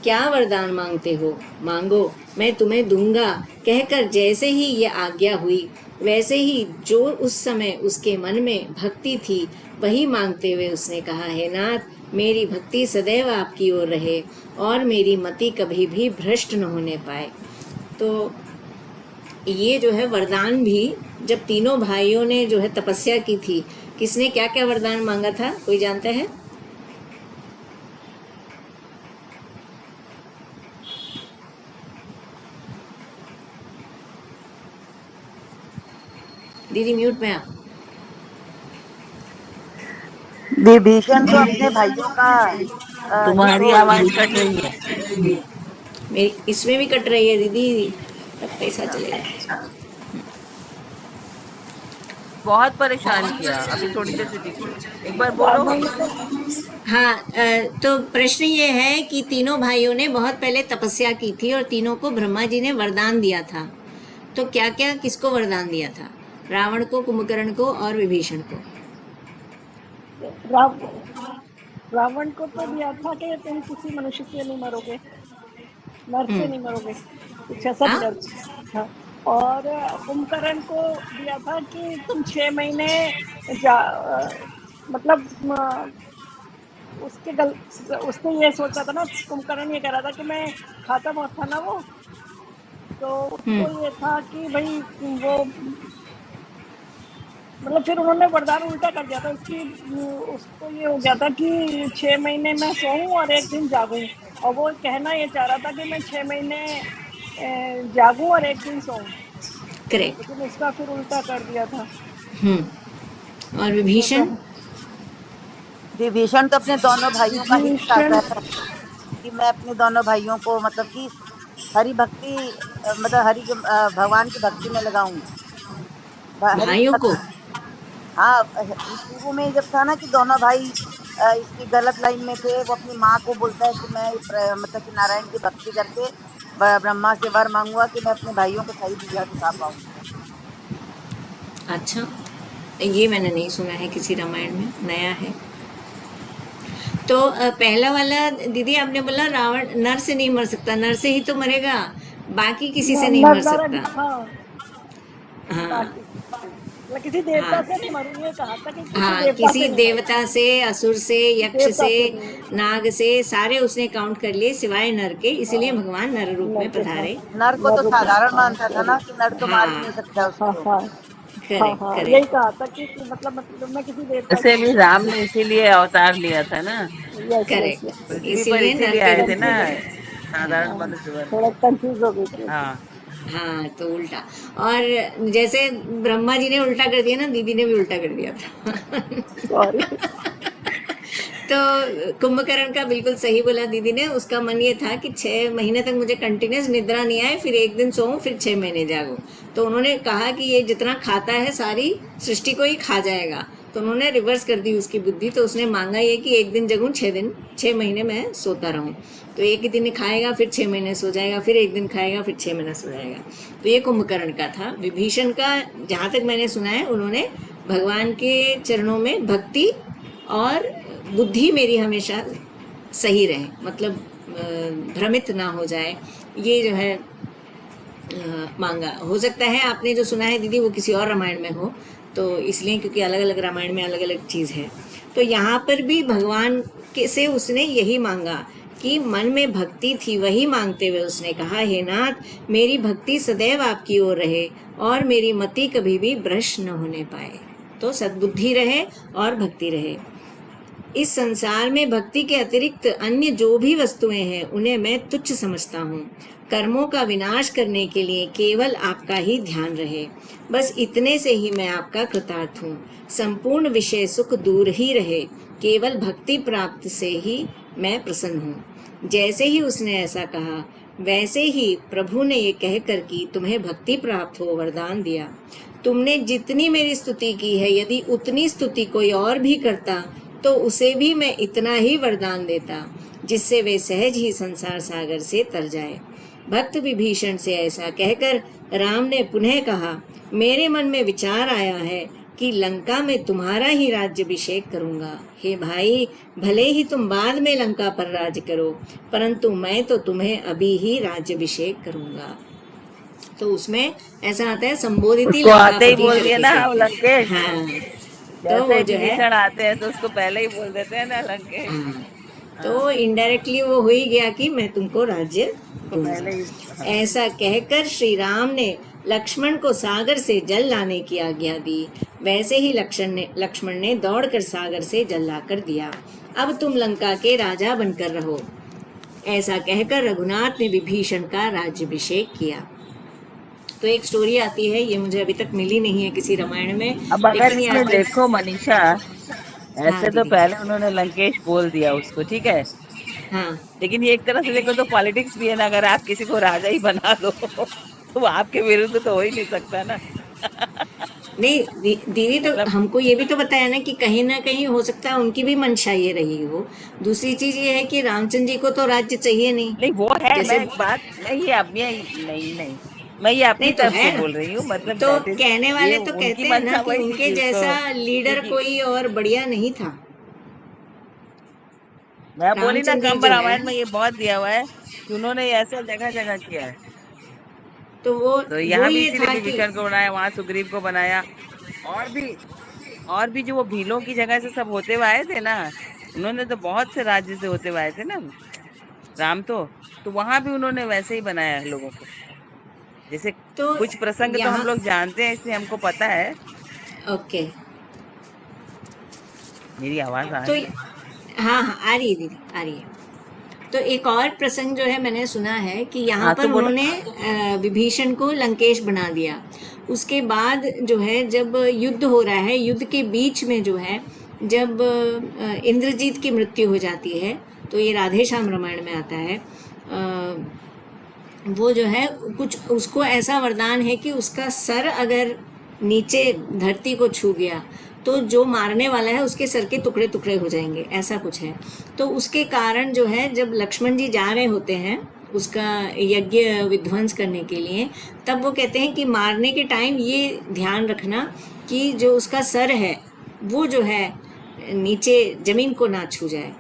Speaker 1: क्या वरदान मांगते हो, मांगो, मैं तुम्हें दूंगा, कहकर जैसे ही ये आज्ञा हुई वैसे ही जो उस समय उसके मन में भक्ति थी वही मांगते हुए उसने कहा, हे नाथ, मेरी भक्ति सदैव आपकी ओर रहे और मेरी मति कभी भी भ्रष्ट न होने पाए। तो ये जो है वरदान भी, जब तीनों भाइयों ने जो है तपस्या की थी, किसने क्या क्या वरदान मांगा था, कोई जानता है? दीदी म्यूट में आप।
Speaker 2: विभीषण तो अपने भाइयों का
Speaker 3: तुम्हारी आवाज कट रही है।
Speaker 1: मेरी इसमें भी कट रही है दीदी, तब पैसा चलेगा।
Speaker 3: बहुत परेशान किया, अभी थोड़ी देर से दिखी, एक बार बोलो।
Speaker 1: हाँ, तो प्रश्न ये है कि तीनों भाइयों ने बहुत पहले तपस्या की थी और तीनों को ब्रह्मा जी ने वरदान दिया था। तो क्या क्या किसको वरदान दिया था? रावण को, कुंभकर्ण को और विभीषण को।
Speaker 4: रावण को तो दिया था कि तुम किसी मनुष्य से नहीं मरोगे, नर से नहीं मरोगे, कुछ ऐसा दिया था। और कुंभकर्ण को दिया था कि तुम 6 महीने मतलब उसने ये सोचा था ना, कुंभकर्ण ये कह रहा था कि मैं खाता बहुत था ना वो, तो उसको ये था कि भाई वो मतलब फिर उन्होंने वरदान उल्टा कर दिया था उसको ये हो गया था कि 6 महीने मैं सोऊं और 1 दिन जागूं, और वो कहना ये चाह रहा था कि मैं 6 महीने जागूं और 1 दिन सोऊं।
Speaker 1: करेक्ट।
Speaker 4: लेकिन उसका फिर उल्टा कर दिया था।
Speaker 1: और विभीषण
Speaker 2: तो अपने दोनों भाइयों का ही चाहता है कि मैं अपने दोनों भाइयों को मतलब कि हरि भक्ति मतलब हरि भगवान की भक्ति में लगाऊं।
Speaker 1: भाइयों को,
Speaker 2: हाँ, शुरू में जब था ना कि दोनों भाई इसकी गलत लाइन में थे, वो अपनी माँ को बोलता है कि मैं मतलब कि नारायण की भक्ति करके ब्रह्मा से वर मांगूंगा कि मैं अपने भाइयों को सही दिशा दिखा पाऊँ।
Speaker 1: अच्छा, ये मैंने नहीं सुना है किसी रामायण में, नया है। तो पहला वाला दीदी आपने बोला रावण नर से नहीं मर सकता, नर से ही तो मरेगा, बाकी किसी से नहीं मर सकता। हाँ,
Speaker 4: किसी देवता से नहीं मरूंगी, ये कहा था कि
Speaker 1: किसी देवता से, असुर से, यक्ष से, नाग से, सारे उसने काउंट कर लिए सिवाय नर के, इसलिए भगवान नर रूप में पधारे।
Speaker 2: नर को तो साधारण मानता था ना कि नर तो मार ही नहीं सकता उसको।
Speaker 4: यही कहा था कि मतलब मैं किसी देवता
Speaker 3: से भी राम ने इसीलिए अवतार लिया था ना।
Speaker 1: करेक्ट,
Speaker 3: इसीलिए आए थे ना, साधारण मनुष्य।
Speaker 4: थोड़ा कंफ्यूज हो गई थी।
Speaker 3: हाँ,
Speaker 1: तो उल्टा, और जैसे ब्रह्मा जी ने उल्टा कर दिया ना, दीदी ने भी उल्टा कर दिया था। तो कुंभकर्ण का बिल्कुल सही बोला दीदी ने। उसका मन ये था कि 6 महीने तक मुझे कंटिन्यूस निद्रा नहीं आए, फिर 1 दिन सोऊं, फिर 6 महीने जागूं। तो उन्होंने कहा कि ये जितना खाता है सारी सृष्टि को ही खा जाएगा, तो उन्होंने रिवर्स कर दी उसकी बुद्धि। तो उसने मांगा ये कि 1 दिन जगूं, 6 महीने मैं सोता रहूं। तो 1 दिन खाएगा, फिर 6 महीने सो जाएगा, फिर 1 दिन खाएगा, फिर 6 महीने सो जाएगा। तो ये कुंभकर्ण का था। विभीषण का जहाँ तक मैंने सुना है, उन्होंने भगवान के चरणों में भक्ति और बुद्धि मेरी हमेशा सही रहे, मतलब भ्रमित ना हो जाए, ये जो है मांगा। हो सकता है आपने जो सुना है दीदी वो किसी और रामायण में हो, तो इसलिए, क्योंकि अलग अलग रामायण में अलग अलग चीज़ है। तो यहाँ पर भी भगवान के से उसने यही मांगा कि मन में भक्ति थी वही मांगते हुए उसने कहा, हे नाथ, मेरी भक्ति सदैव आपकी ओर रहे और मेरी मति कभी भी भ्रष्ट न होने पाए। तो सद्बुद्धि रहे और भक्ति रहे। इस संसार में भक्ति के अतिरिक्त अन्य जो भी वस्तुएं हैं उन्हें मैं तुच्छ समझता हूँ। कर्मों का विनाश करने के लिए केवल आपका ही ध्यान रहे, बस इतने से ही मैं आपका कृतार्थ हूँ। संपूर्ण विषय सुख दूर ही रहे, केवल भक्ति प्राप्त से ही मैं प्रसन्न हूँ। जैसे ही उसने ऐसा कहा वैसे ही प्रभु ने ये कहकर कि तुम्हें भक्ति प्राप्त हो वरदान दिया। तुमने जितनी मेरी स्तुति की है, यदि उतनी स्तुति कोई और भी करता तो उसे भी मैं इतना ही वरदान देता, जिससे वे सहज ही संसार सागर से तर जाए। भक्त विभीषण से ऐसा कहकर राम ने पुनः कहा, मेरे मन में विचार आया है कि लंका में तुम्हारा ही राज्याभिषेक करूंगा। हे भाई, भले ही तुम बाद में लंका पर राज करो, परंतु मैं तो तुम्हें अभी ही राज्याभिषेक करूंगा। तो उसमें ऐसा आता है संबोधित ही
Speaker 3: उसको आते ही
Speaker 1: लंकापति
Speaker 3: बोल दिया
Speaker 1: करके
Speaker 3: ना
Speaker 1: कहते हैं।
Speaker 3: लंकेश।
Speaker 1: हाँ, तो
Speaker 3: जैसे
Speaker 1: वो
Speaker 3: ही
Speaker 1: जो है
Speaker 3: विभीषण आते हैं तो उसको पहले ही बोल देते हैं ना लंकेश।
Speaker 1: हाँ, तो इनडायरेक्टली वो हो ही गया कि मैं तुमको राज्य
Speaker 3: तो पहले
Speaker 1: दूंगा।
Speaker 3: ही
Speaker 1: ऐसा कहकर श्री राम ने लक्ष्मण को सागर से जल लाने की आज्ञा दी। वैसे ही लक्ष्मण ने दौड़कर सागर से जल लाकर दिया। अब तुम लंका के राजा बनकर रहो। ऐसा कहकर रघुनाथ ने विभीषण का राज्याभिषेक किया। तो एक स्टोरी आती है, ये मुझे अभी तक मिली नहीं है किसी रामायण में,
Speaker 3: अब अगर
Speaker 1: लेकिन ये
Speaker 3: इसमें
Speaker 1: आती है।
Speaker 3: देखो मनीषा,
Speaker 1: हाँ
Speaker 3: ऐसे तो
Speaker 1: दीदी,
Speaker 3: पहले उन्होंने लंकेश बोल दिया उसको, ठीक है,
Speaker 1: हाँ
Speaker 3: लेकिन ये एक तरह से देखो तो पॉलिटिक्स भी है ना। अगर आप किसी को राजा ही बना दो तो वो आपके विरुद्ध तो हो ही नहीं सकता ना।
Speaker 1: नहीं दीदी, तो
Speaker 3: मतलब
Speaker 1: हमको ये भी तो बताया ना कहीं हो सकता है उनकी भी मंशा ये रही हो। दूसरी चीज ये है कि रामचंद्र जी को तो राज्य चाहिए नहीं।
Speaker 3: नहीं, वो है,
Speaker 1: जैसे
Speaker 3: मैं ये अपनी
Speaker 1: नहीं तो
Speaker 3: तरफ
Speaker 1: है
Speaker 3: से
Speaker 1: ना,
Speaker 3: बोल रही हूँ। मतलब
Speaker 1: तो
Speaker 3: दैट इज
Speaker 1: कहने
Speaker 3: ये
Speaker 1: वाले तो
Speaker 3: उनकी
Speaker 1: कहते हैं ना
Speaker 3: मंशा
Speaker 1: कि
Speaker 3: वही थी
Speaker 1: उनके
Speaker 3: कि उसको,
Speaker 1: जैसा लीडर
Speaker 3: क्योंकि
Speaker 1: कोई और बढ़िया नहीं था।
Speaker 3: मैं बोली ना
Speaker 1: रामचंद्र जी
Speaker 3: कंब
Speaker 1: जो है,
Speaker 3: रामायण में ये बहुत दिया हुआ है कि उन्होंने ऐसा जगह जगह किया है।
Speaker 1: तो
Speaker 3: तो
Speaker 1: वो
Speaker 3: यहाँ भी
Speaker 1: ये
Speaker 3: इसीलिए
Speaker 1: था कि
Speaker 3: विभीषण को बनाया, वहां सुग्रीव को बनाया, और भी और भी जो वो भीलों की जगह से सब होते हुए आए थे ना, उन्होंने तो बहुत से राज्य से होते हुए आए थे ना राम। तो वहां भी उन्होंने वैसे ही बनाया है लोगों को। जैसे
Speaker 1: तो
Speaker 3: कुछ प्रसंग तो हम
Speaker 1: यहाँ
Speaker 3: लोग जानते हैं, इसलिए हमको पता है।
Speaker 1: ओके,
Speaker 3: मेरी आवाज आ
Speaker 1: तो
Speaker 3: रही है?
Speaker 1: हाँ हाँ आ रही है दीदी, आ रही है। तो एक और प्रसंग जो है मैंने सुना है कि यहाँ
Speaker 3: हाँ, तो
Speaker 1: पर
Speaker 3: बोलो।
Speaker 1: उन्होंने विभीषण को लंकेश बना दिया। उसके बाद जो है जब युद्ध हो रहा है, युद्ध के बीच में जो है जब इंद्रजीत की मृत्यु हो जाती है, तो ये राधे श्याम रामायण में आता है। वो जो है कुछ उसको ऐसा वरदान है कि उसका सर अगर नीचे धरती को छू गया तो जो मारने वाला है उसके सर के टुकड़े टुकड़े हो जाएंगे, ऐसा कुछ है। तो उसके कारण जो है जब लक्ष्मण जी जा रहे होते हैं उसका यज्ञ विध्वंस करने के लिए, तब वो कहते हैं कि मारने के टाइम ये ध्यान रखना कि जो उसका सर है वो जो है नीचे जमीन को ना छू जाए।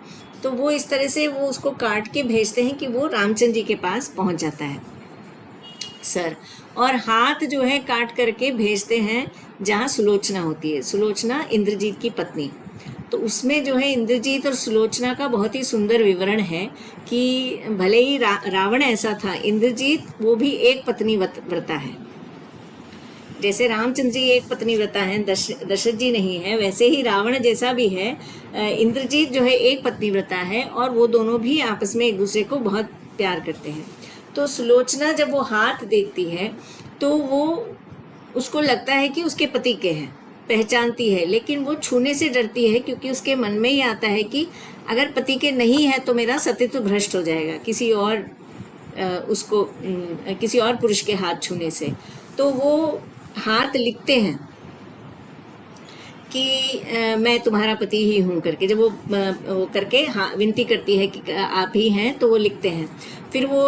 Speaker 1: तो वो इस तरह से वो उसको काट के भेजते हैं कि वो रामचंद्र जी के पास पहुंच जाता है सर, और हाथ जो है काट करके भेजते हैं जहाँ सुलोचना होती है। सुलोचना इंद्रजीत की पत्नी। तो उसमें जो है इंद्रजीत और सुलोचना का बहुत ही सुंदर विवरण है कि भले ही रावण ऐसा था, इंद्रजीत वो भी एक पत्नी व्रता है। जैसे रामचंद्र जी एक पत्नी व्रता है, दशरथ जी नहीं है, वैसे ही रावण जैसा भी है, इंद्रजीत जो है एक पत्नी व्रता है, और वो दोनों भी आपस में एक दूसरे को बहुत प्यार करते हैं। तो सुलोचना जब वो हाथ देखती है तो वो उसको लगता है कि उसके पति के हैं, पहचानती है, लेकिन वो छूने से डरती है क्योंकि उसके मन में ही आता है कि अगर पति के नहीं है तो मेरा सतीत्व भ्रष्ट हो जाएगा किसी और पुरुष के हाथ छूने से। तो वो हाथ लिखते हैं कि मैं तुम्हारा पति ही हूँ करके। जब वो करके विनती करती है कि आप ही हैं, तो वो लिखते हैं। फिर वो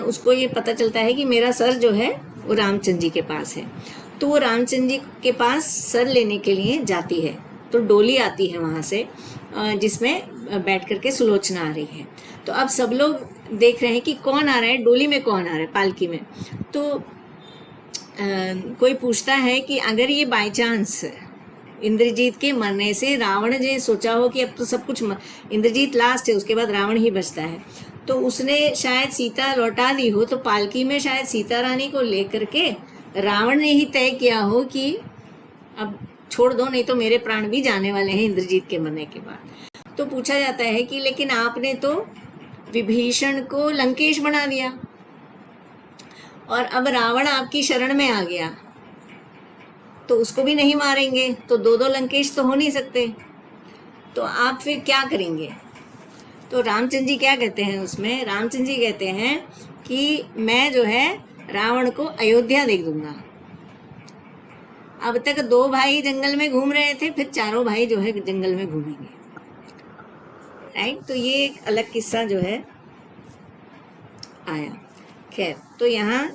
Speaker 1: उसको ये पता चलता है कि मेरा सर जो है वो रामचंद्र जी के पास है। तो वो रामचंद्र जी के पास सर लेने के लिए जाती है। तो डोली आती है वहाँ से जिसमें बैठ करके सुलोचना आ रही है। तो अब सब लोग देख रहे हैं कि कौन आ रहा है, डोली में कौन आ रहा है, पालकी में। तो कोई पूछता है कि अगर ये बाय चांस इंद्रजीत के मरने से रावण ने सोचा हो कि अब तो सब कुछ इंद्रजीत लास्ट है, उसके बाद रावण ही बचता है, तो उसने शायद सीता लौटा दी हो, तो पालकी में शायद सीता रानी को लेकर के रावण ने ही तय किया हो कि अब छोड़ दो, नहीं तो मेरे प्राण भी जाने वाले हैं इंद्रजीत के मरने के बाद। तो पूछा जाता है कि लेकिन आपने तो विभीषण को लंकेश बना दिया और अब रावण आपकी शरण में आ गया, तो उसको भी नहीं मारेंगे, तो दो दो लंकेश तो हो नहीं सकते, तो आप फिर क्या करेंगे? तो रामचंद्र जी क्या कहते हैं उसमें? रामचंद्र जी कहते हैं कि मैं जो है रावण को अयोध्या दे दूंगा। अब तक दो भाई जंगल में घूम रहे थे, फिर चारों भाई जो है जंगल में घूमेंगे, राइट। तो ये एक अलग किस्सा जो है आया। खैर, तो यहाँ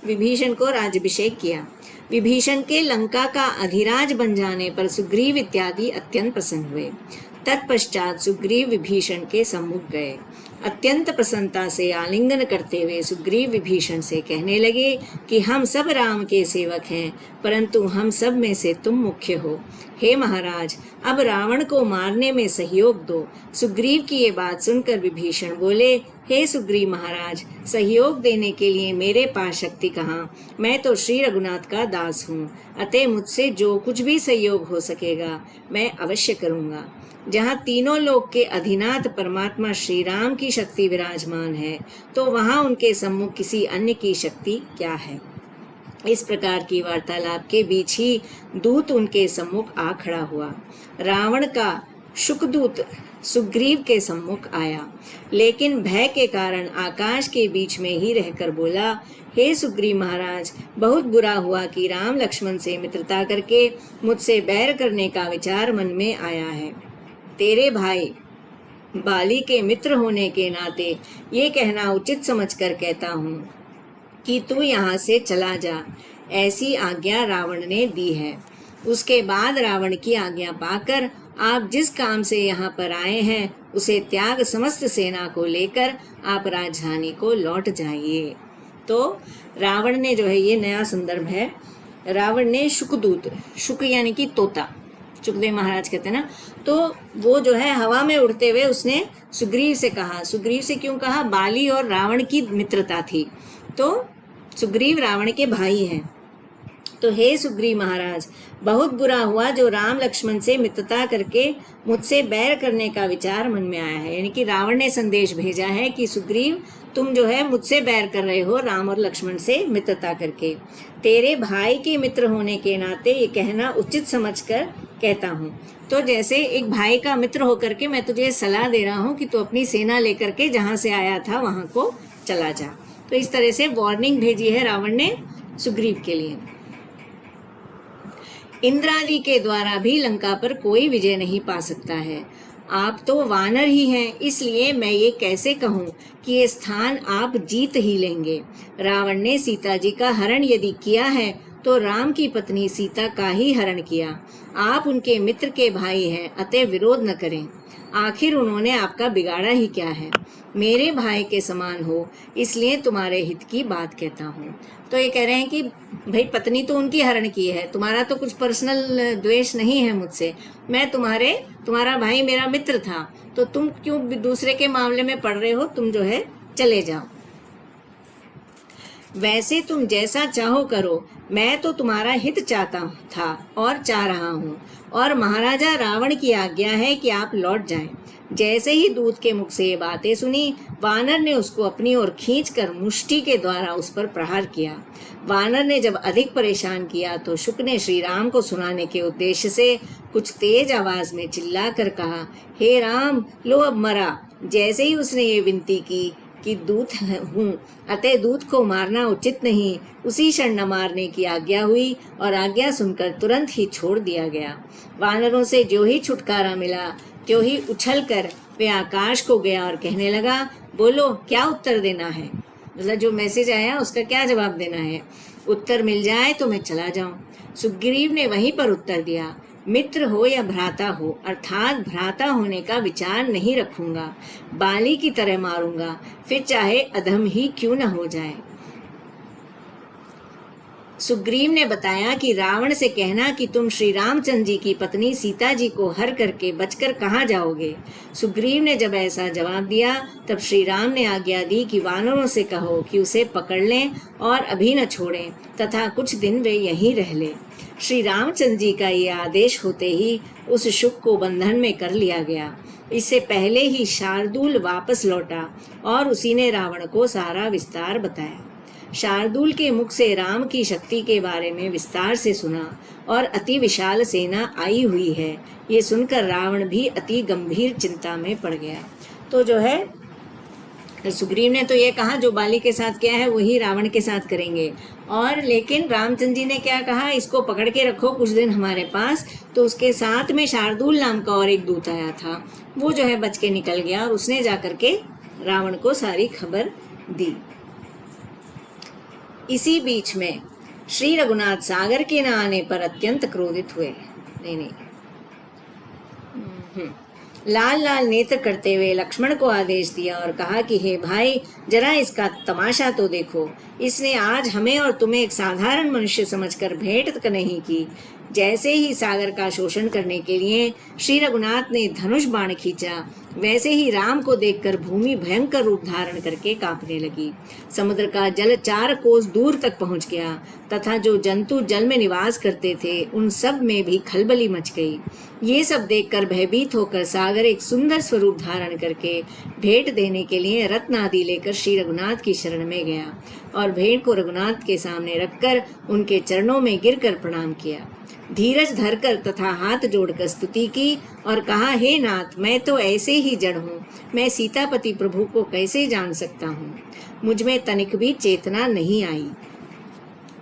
Speaker 1: विभीषण को राज्याभिषेक किया। विभीषण के लंका का अधिराज बन जाने पर सुग्रीव इत्यादि अत्यंत प्रसन्न हुए। तत्पश्चात सुग्रीव विभीषण के सम्मुख गए। अत्यंत प्रसन्नता से आलिंगन करते हुए सुग्रीव विभीषण से कहने लगे कि हम सब राम के सेवक हैं, परंतु हम सब में से तुम मुख्य हो। हे महाराज, अब रावण को मारने में सहयोग दो। सुग्रीव की ये बात सुनकर विभीषण बोले, हे सुग्रीव महाराज, सहयोग देने के लिए मेरे पास शक्ति कहाँ? मैं तो श्री रघुनाथ का दास हूँ, अतः मुझसे जो कुछ भी सहयोग हो सकेगा मैं अवश्य करूँगा। जहाँ तीनों लोक के अधिनाथ परमात्मा श्री राम की शक्ति विराजमान है, तो वहाँ उनके सम्मुख किसी अन्य की शक्ति क्या है? इस प्रकार की वार्तालाप के बीच ही दूत उनके सम्मुख आ खड़ा हुआ। रावण का शुकदूत सुग्रीव के सम्मुख आया, लेकिन भय के कारण आकाश के बीच में ही रहकर बोला, हे सुग्रीव महाराज, बहुत बुरा हुआ कि राम लक्ष्मण से मित्रता करके मुझसे बैर करने का विचार मन में आया है। तेरे भाई बाली के मित्र होने के नाते ये कहना उचित समझकर कहता हूँ कि तू यहाँ से चला जा। ऐसी आज्ञा रावण ने दी है। उसके बाद रावण की आज्ञा पाकर आप जिस काम से यहाँ पर आए हैं उसे त्याग समस्त सेना को लेकर आप राजधानी को लौट जाइए। तो रावण ने जो है, ये नया संदर्भ है, रावण ने शुकदूत, शुक यानी कि तोता, सुखदेव महाराज कहते हैं ना, तो वो जो है हवा में उड़ते हुए उसने सुग्रीव से कहा। सुग्रीव से क्यों कहा? बाली और रावण की मित्रता थी, तो सुग्रीव रावण के भाई हैं। तो हे सुग्रीव महाराज, बहुत बुरा हुआ जो राम लक्ष्मण से मित्रता करके मुझसे बैर करने का विचार मन में आया है। यानी कि रावण ने संदेश भेजा है कि सुग्रीव, तुम जो है मुझसे बैर कर रहे हो राम और लक्ष्मण से मित्रता करके। तेरे भाई के मित्र होने के नाते ये कहना उचित समझकर कहता हूँ। तो जैसे एक भाई का मित्र होकर के मैं तुझे सलाह दे रहा हूँ कि तू अपनी सेना लेकर के जहाँ से आया था वहाँ को चला जा। तो इस तरह से वार्निंग भेजी है रावण ने सुग्रीव के लिए। इंद्रादि के द्वारा भी लंका पर कोई विजय नहीं पा सकता है। आप तो वानर ही हैं, इसलिए मैं ये कैसे कहूँ कि ये स्थान आप जीत ही लेंगे। रावण ने सीता जी का हरण यदि किया है तो राम की पत्नी सीता का ही हरण किया। आप उनके मित्र के भाई हैं, अतः विरोध न करें। आखिर उन्होंने आपका बिगाड़ा ही क्या है? मेरे भाई के समान हो, इसलिए तुम्हारे हित की बात कहता हूँ। तो ये कह रहे हैं कि भाई पत्नी तो उनकी हरण की है, तुम्हारा तो कुछ पर्सनल द्वेष नहीं है मुझसे। मैं तुम्हारा भाई मेरा मित्र था, तो तुम क्यों दूसरे के मामले में पड़ रहे हो? तुम जो है चले जाओ। वैसे तुम जैसा चाहो करो, मैं तो तुम्हारा हित चाहता था और चाह रहा हूँ, और महाराजा रावण की आज्ञा है कि आप लौट जाएं। जैसे ही दूत के मुख से ये बातें सुनी, वानर ने उसको अपनी ओर खींचकर मुष्टि के द्वारा उस पर प्रहार किया। वानर ने जब अधिक परेशान किया तो शुक ने श्री राम को सुनाने के उद्देश्य से कुछ तेज आवाज में चिल्लाकर कहा, हे राम, लो अब मरा। जैसे ही उसने ये विनती की कि दूत हूँ, अतः दूत को मारना उचित नहीं, उसी क्षण न मारने की आज्ञा हुई और आज्ञा सुनकर तुरंत ही छोड़ दिया गया। वानरों से जो ही छुटकारा मिला त्यों ही उछलकर वे आकाश को गया और कहने लगा, बोलो क्या उत्तर देना है? मतलब जो मैसेज आया उसका क्या जवाब देना है? उत्तर मिल जाए तो मैं चला जाऊं। सुग्रीव ने वहीं पर उत्तर दिया, मित्र हो या भ्राता हो, अर्थात भ्राता होने का विचार नहीं रखूंगा। बाली की तरह मारूंगा, फिर चाहे अधम ही क्यों न हो जाए। सुग्रीव ने बताया कि रावण से कहना कि तुम श्री रामचंद्र जी की पत्नी सीता जी को हर करके बचकर कहाँ जाओगे। सुग्रीव ने जब ऐसा जवाब दिया तब श्री राम ने आज्ञा दी कि वानरों से कहो कि उसे पकड़ लें और अभी न छोड़ें तथा कुछ दिन वे यहीं रह लें। श्री रामचंद्र जी का ये आदेश होते ही उस शुक को बंधन में कर लिया गया। इससे पहले ही शार्दूल वापस लौटा और उसी ने रावण को सारा विस्तार बताया। शार्दूल के मुख से राम की शक्ति के बारे में विस्तार से सुना और अति विशाल सेना आई हुई है। ये सुनकर रावण भी अति गंभीर चिंता में पड़ गया। तो जो है सुग्रीव ने तो ये कहा जो बाली के साथ किया है वही रावण के साथ करेंगे, और लेकिन रामचंद्र जी ने क्या कहा, इसको पकड़ के रखो कुछ दिन हमारे पास। तो उसके साथ में शार्दूल नाम का और एक दूत आया था, वो जो है बच के निकल गया और उसने जाकर के रावण को सारी खबर दी। इसी बीच में श्री रघुनाथ सागर के न आने पर अत्यंत क्रोधित हुए। लाल लाल नेत्र करते हुए लक्ष्मण को आदेश दिया और कहा कि हे भाई, जरा इसका तमाशा तो देखो। इसने आज हमें और तुम्हें एक साधारण मनुष्य समझकर भेंट तक नहीं की। जैसे ही सागर का शोषण करने के लिए श्री रघुनाथ ने धनुष बाण खींचा, वैसे ही राम को देखकर भूमि भयंकर रूप धारण करके कांपने लगी। समुद्र का जल 4 कोस दूर तक पहुंच गया तथा जो जंतु जल में निवास करते थे उन सब में भी खलबली मच गई। ये सब देखकर भयभीत होकर सागर एक सुंदर स्वरूप धारण करके भेंट देने के लिए रत्न आदि लेकर श्री रघुनाथ की शरण में गया और भेंट को रघुनाथ के सामने रखकर उनके चरणों में गिरकर प्रणाम किया। धीरज धरकर तथा हाथ जोड़कर स्तुति की और कहा, हे नाथ, मैं तो ऐसे ही जड़ हूँ। मैं सीतापति प्रभु को कैसे जान सकता हूँ। मुझ में तनिक भी चेतना नहीं आई।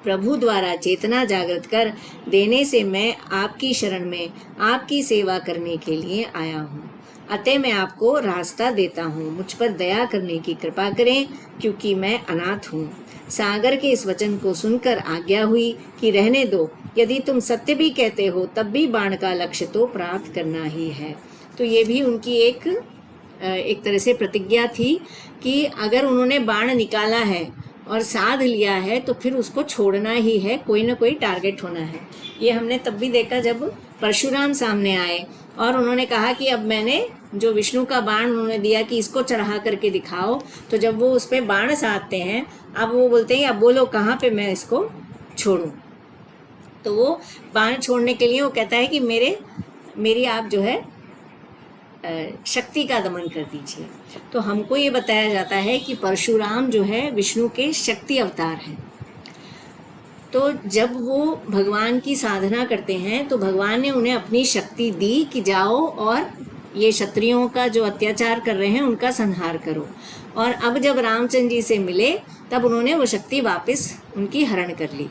Speaker 1: प्रभु द्वारा चेतना जागृत कर देने से मैं आपकी शरण में आपकी सेवा करने के लिए आया हूँ। अतः मैं आपको रास्ता देता हूँ। मुझ पर दया करने की कृपा करें क्योंकि मैं अनाथ हूँ। सागर के इस वचन को सुनकर आज्ञा हुई कि रहने दो। यदि तुम सत्य भी कहते हो तब भी बाण का लक्ष्य तो प्राप्त करना ही है। तो ये भी उनकी एक तरह से प्रतिज्ञा थी कि अगर उन्होंने बाण निकाला है और साध लिया है तो फिर उसको छोड़ना ही है, कोई ना कोई टारगेट होना है। ये हमने तब भी देखा जब परशुराम सामने आए और उन्होंने कहा कि अब मैंने जो विष्णु का बाण उन्होंने दिया कि इसको चढ़ा करके दिखाओ, तो जब वो उस पर बाण साधते हैं, अब वो बोलते हैं अब बोलो कहाँ पे मैं इसको छोड़ूं। तो वो बाण छोड़ने के लिए वो कहता है कि मेरी आप जो है शक्ति का दमन कर दीजिए। तो हमको ये बताया जाता है कि परशुराम जो है विष्णु के शक्ति अवतार हैं। तो जब वो भगवान की साधना करते हैं तो भगवान ने उन्हें अपनी शक्ति दी कि जाओ और ये क्षत्रियों का जो अत्याचार कर रहे हैं उनका संहार करो। और अब जब रामचंद्र जी से मिले तब उन्होंने वो शक्ति वापस उनकी हरण कर ली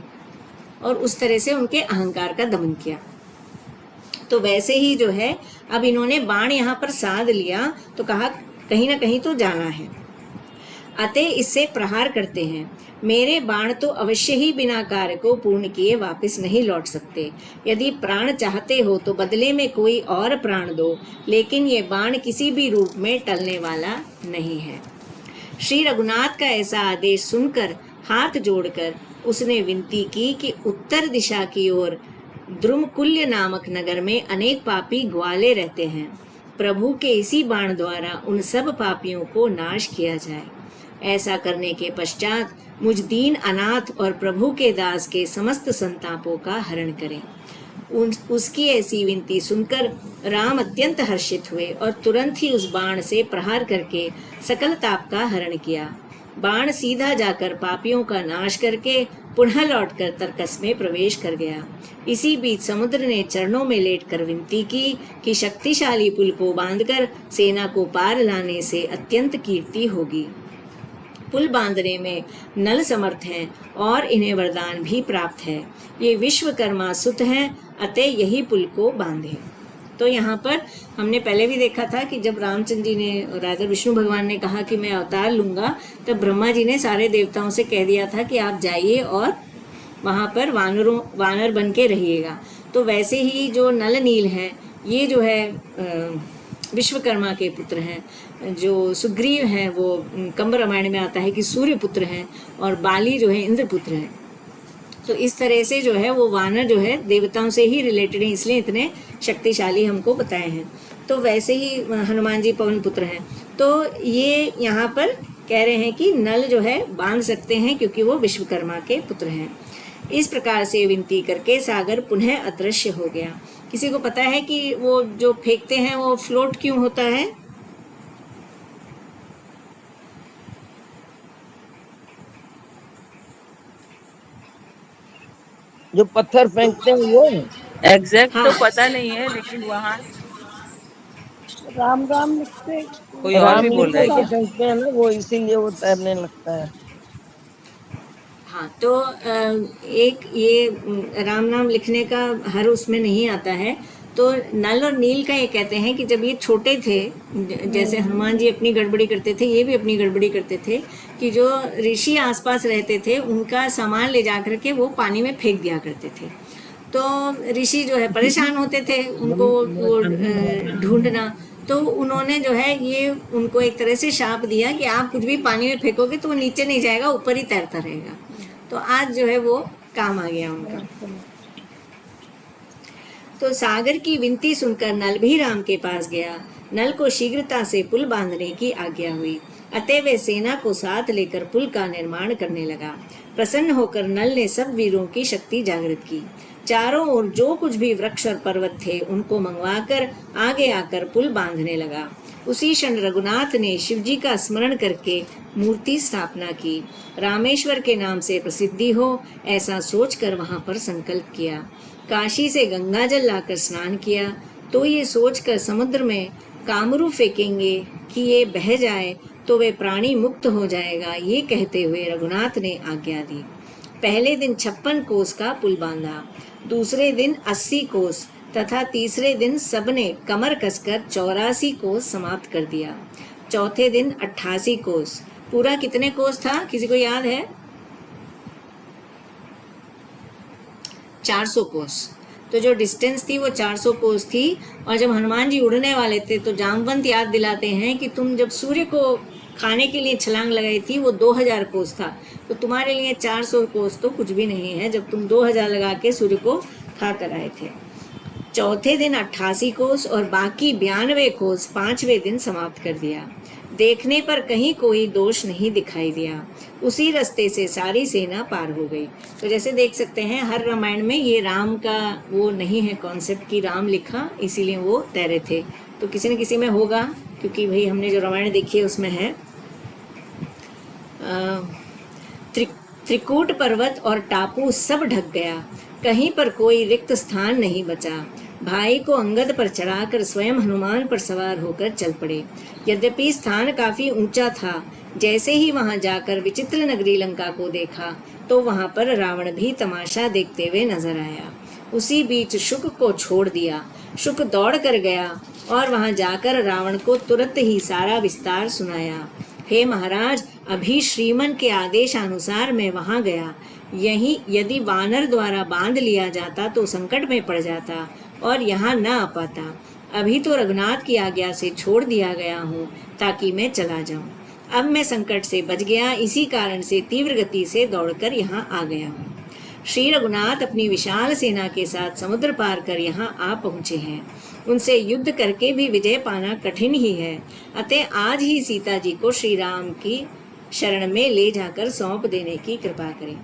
Speaker 1: और उस तरह से उनके अहंकार का दमन किया। तो वैसे ही जो है अब इन्होंने बाण यहाँ पर साध लिया तो कहा कहीं ना कहीं तो जाना है। अतः इससे प्रहार करते हैं। मेरे बाण तो अवश्य ही बिना कार्य को पूर्ण किए वापस नहीं लौट सकते। यदि प्राण चाहते हो तो बदले में कोई और प्राण दो, लेकिन ये बाण किसी भी रूप में टलने वाला नहीं है। श्री रघुनाथ का ऐसा आदेश सुनकर हाथ जोड़कर उसने विनती की कि उत्तर दिशा की ओर द्रुमकुल्य नामक नगर में अनेक पापी ग्वाले रहते हैं। प्रभु के इसी बाण द्वारा उन सब पापियों को नाश किया जाए। ऐसा करने के पश्चात मुझ दीन अनाथ और प्रभु के दास के समस्त संतापों का हरण करें। उसकी ऐसी विनती सुनकर राम अत्यंत हर्षित हुए और तुरंत ही उस बाण से प्रहार करके सकल ताप का हरण किया। बाण सीधा जाकर पापियों का नाश करके पुनः लौटकर तरकस में प्रवेश कर गया। इसी बीच समुद्र ने चरणों में लेटकर विनती की कि शक्तिशाली पुल को बांधकर सेना को पार लाने से अत्यंत कीर्ति होगी। पुल बांधने में नल समर्थ हैं और इन्हें वरदान भी प्राप्त है। ये विश्वकर्मा सुत हैं, अतः यही पुल को बांधे। तो यहाँ पर हमने पहले भी देखा था कि जब रामचंद्र जी ने राजा विष्णु भगवान ने कहा कि मैं अवतार लूँगा, तब ब्रह्मा जी ने सारे देवताओं से कह दिया था कि आप जाइए और वहाँ पर वानर बन के रहिएगा। तो वैसे ही जो नल नील हैं ये जो है विश्वकर्मा के पुत्र हैं। जो सुग्रीव हैं वो कंब रामायण में आता है कि सूर्य पुत्र हैं और बाली जो है इंद्र पुत्र हैं। तो इस तरह से जो है वो वानर जो है देवताओं से ही रिलेटेड हैं, इसलिए इतने शक्तिशाली हमको बताए हैं। तो वैसे ही हनुमान जी पवन पुत्र हैं। तो ये यहाँ पर कह रहे हैं कि नल जो है बांध सकते हैं क्योंकि वो विश्वकर्मा के पुत्र हैं। इस प्रकार से विनती करके सागर पुनः अदृश्य हो गया। किसी को पता है कि वो जो फेंकते हैं वो फ्लोट क्यों होता है?
Speaker 5: जो पत्थर फेंकते हैं वो
Speaker 3: एग्जैक्ट
Speaker 1: हाँ।
Speaker 3: तो पता नहीं है, लेकिन वहाँ
Speaker 4: राम राम लिखते
Speaker 3: कोई और
Speaker 5: राम
Speaker 3: भी बोल
Speaker 5: लिख
Speaker 3: रहा है
Speaker 5: के
Speaker 3: क्या?
Speaker 5: फेंकते हैं ना, वो इसीलिए वो तैरने लगता है।
Speaker 1: हाँ, तो एक ये राम नाम लिखने का हर उसमें नहीं आता है। तो नल और नील का ये कहते हैं कि जब ये छोटे थे, जैसे हनुमान जी अपनी गड़बड़ी करते थे, ये भी अपनी गड़बड़ी करते थे, कि जो ऋषि आसपास रहते थे उनका सामान ले जा करके वो पानी में फेंक दिया करते थे। तो ऋषि जो है परेशान होते थे उनको वो ढूंढना। तो उन्होंने जो है ये उनको एक तरह से शाप दिया कि आप कुछ भी पानी में फेंकोगे तो वो नीचे नहीं जाएगा, ऊपर ही तैरता रहेगा। तो आज जो है वो काम आ गया उनका। तो सागर की विनती सुनकर नल भी राम के पास गया। नल को शीघ्रता से पुल बांधने की आज्ञा हुई, अतः वे सेना को साथ लेकर पुल का निर्माण करने लगा। प्रसन्न होकर नल ने सब वीरों की शक्ति जागृत की। चारों ओर जो कुछ भी वृक्ष और पर्वत थे उनको मंगवाकर आगे आकर पुल बांधने लगा। उसी क्षण रघुनाथ ने शिवजी का स्मरण करके मूर्ति स्थापना की। रामेश्वर के नाम से प्रसिद्धि हो ऐसा सोचकर वहां पर संकल्प किया। काशी से गंगा जल लाकर स्नान किया। तो ये सोचकर समुद्र में कामरू फेंकेंगे कि ये बह जाए तो वे प्राणी मुक्त हो जाएगा। ये कहते हुए रघुनाथ ने आज्ञा दी। पहले दिन 56 कोस का पुल बांधा, दूसरे दिन 80 कोस तथा तीसरे दिन सबने कमर कसकर 84 कोस समाप्त कर दिया। चौथे दिन 88 कोस। पूरा कितने कोस था, किसी को याद है? 400 कोस। तो जो डिस्टेंस थी वो 400 कोस थी। और जब हनुमान जी उड़ने वाले थे तो जामवंत याद दिलाते हैं कि तुम जब सूर्य को खाने के लिए छलांग लगाई थी वो 2000 कोस था, तो तुम्हारे लिए 400 कोस तो कुछ भी नहीं है जब तुम 2000 लगा के सूर्य को खा कर आए थे। चौथे दिन 88 कोस और बाकी 92 कोस 5वें दिन समाप्त कर दिया। देखने पर कहीं कोई दोष नहीं दिखाई दिया। उसी रास्ते से सारी सेना पार हो गई। तो जैसे देख सकते हैं हर रामायण में ये राम का वो नहीं है कॉन्सेप्ट कि राम लिखा इसीलिए वो तैरे थे। तो किसी न किसी में होगा, क्योंकि भाई हमने जो रामायण देखी है उसमें है। त्रिकूट पर्वत और टापू सब ढक गया, कहीं पर कोई रिक्त स्थान नहीं बचा। भाई को अंगद पर चढ़ाकर स्वयं हनुमान पर सवार होकर चल पड़े। यद्यपि स्थान काफी ऊंचा था, जैसे ही वहां जाकर विचित्र नगरी लंका को देखा तो वहां पर रावण भी तमाशा देखते हुए नजर आया। उसी बीच शुक को छोड़ दिया। शुक दौड़ कर गया और वहां जाकर रावण को तुरंत ही सारा विस्तार सुनाया। हे महाराज, अभी श्रीमन के आदेशानुसार मैं वहां गया। यही यदि वानर द्वारा बांध लिया जाता तो संकट में पड़ जाता और यहाँ न आ पाता। अभी तो रघुनाथ की आज्ञा से छोड़ दिया गया हूँ ताकि मैं चला जाऊँ। अब मैं संकट से बच गया, इसी कारण से तीव्र गति से दौड़कर यहाँ आ गया हूँ। श्री रघुनाथ अपनी विशाल सेना के साथ समुद्र पार कर यहाँ आ पहुँचे हैं। उनसे युद्ध करके भी विजय पाना कठिन ही है, अतः आज ही सीता जी को श्री राम की शरण में ले जाकर सौंप देने की कृपा करें।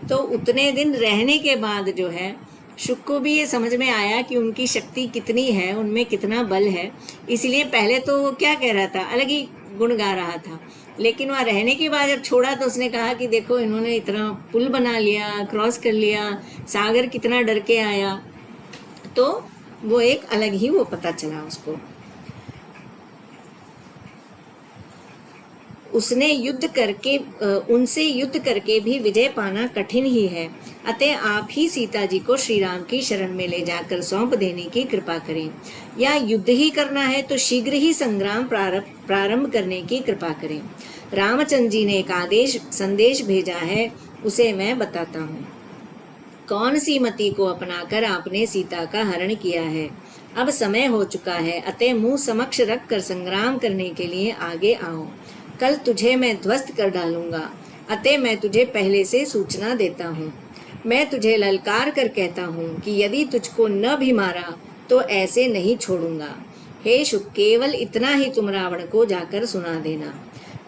Speaker 1: तो उतने दिन रहने के बाद जो है शुक को भी ये समझ में आया कि उनकी शक्ति कितनी है, उनमें कितना बल है। इसलिए पहले तो वो क्या कह रहा था, अलग ही गुण गा रहा था, लेकिन वहाँ रहने के बाद जब छोड़ा तो उसने कहा कि देखो इन्होंने इतना पुल बना लिया, क्रॉस कर लिया, सागर कितना डर के आया। तो वो एक अलग ही वो पता चला उसको। उसने उनसे युद्ध करके भी विजय पाना कठिन ही है, अतः आप ही सीता जी को श्री राम की शरण में ले जाकर सौंप देने की कृपा करें। या युद्ध ही करना है तो शीघ्र ही संग्राम प्रारंभ करने की कृपा करें। रामचंद्र जी ने एक संदेश भेजा है, उसे मैं बताता हूँ। कौन सी मति को अपनाकर आपने सीता का हरण किया है। अब समय हो चुका है, अतः मुंह समक्ष रखकर संग्राम करने के लिए आगे आओ। कल तुझे मैं ध्वस्त कर डालूंगा, अतः मैं तुझे पहले से सूचना देता हूँ। मैं तुझे ललकार कर कहता हूँ कि यदि तुझको न भी मारा तो ऐसे नहीं छोड़ूंगा। हे शुक, केवल इतना ही तुम रावण को जाकर सुना देना।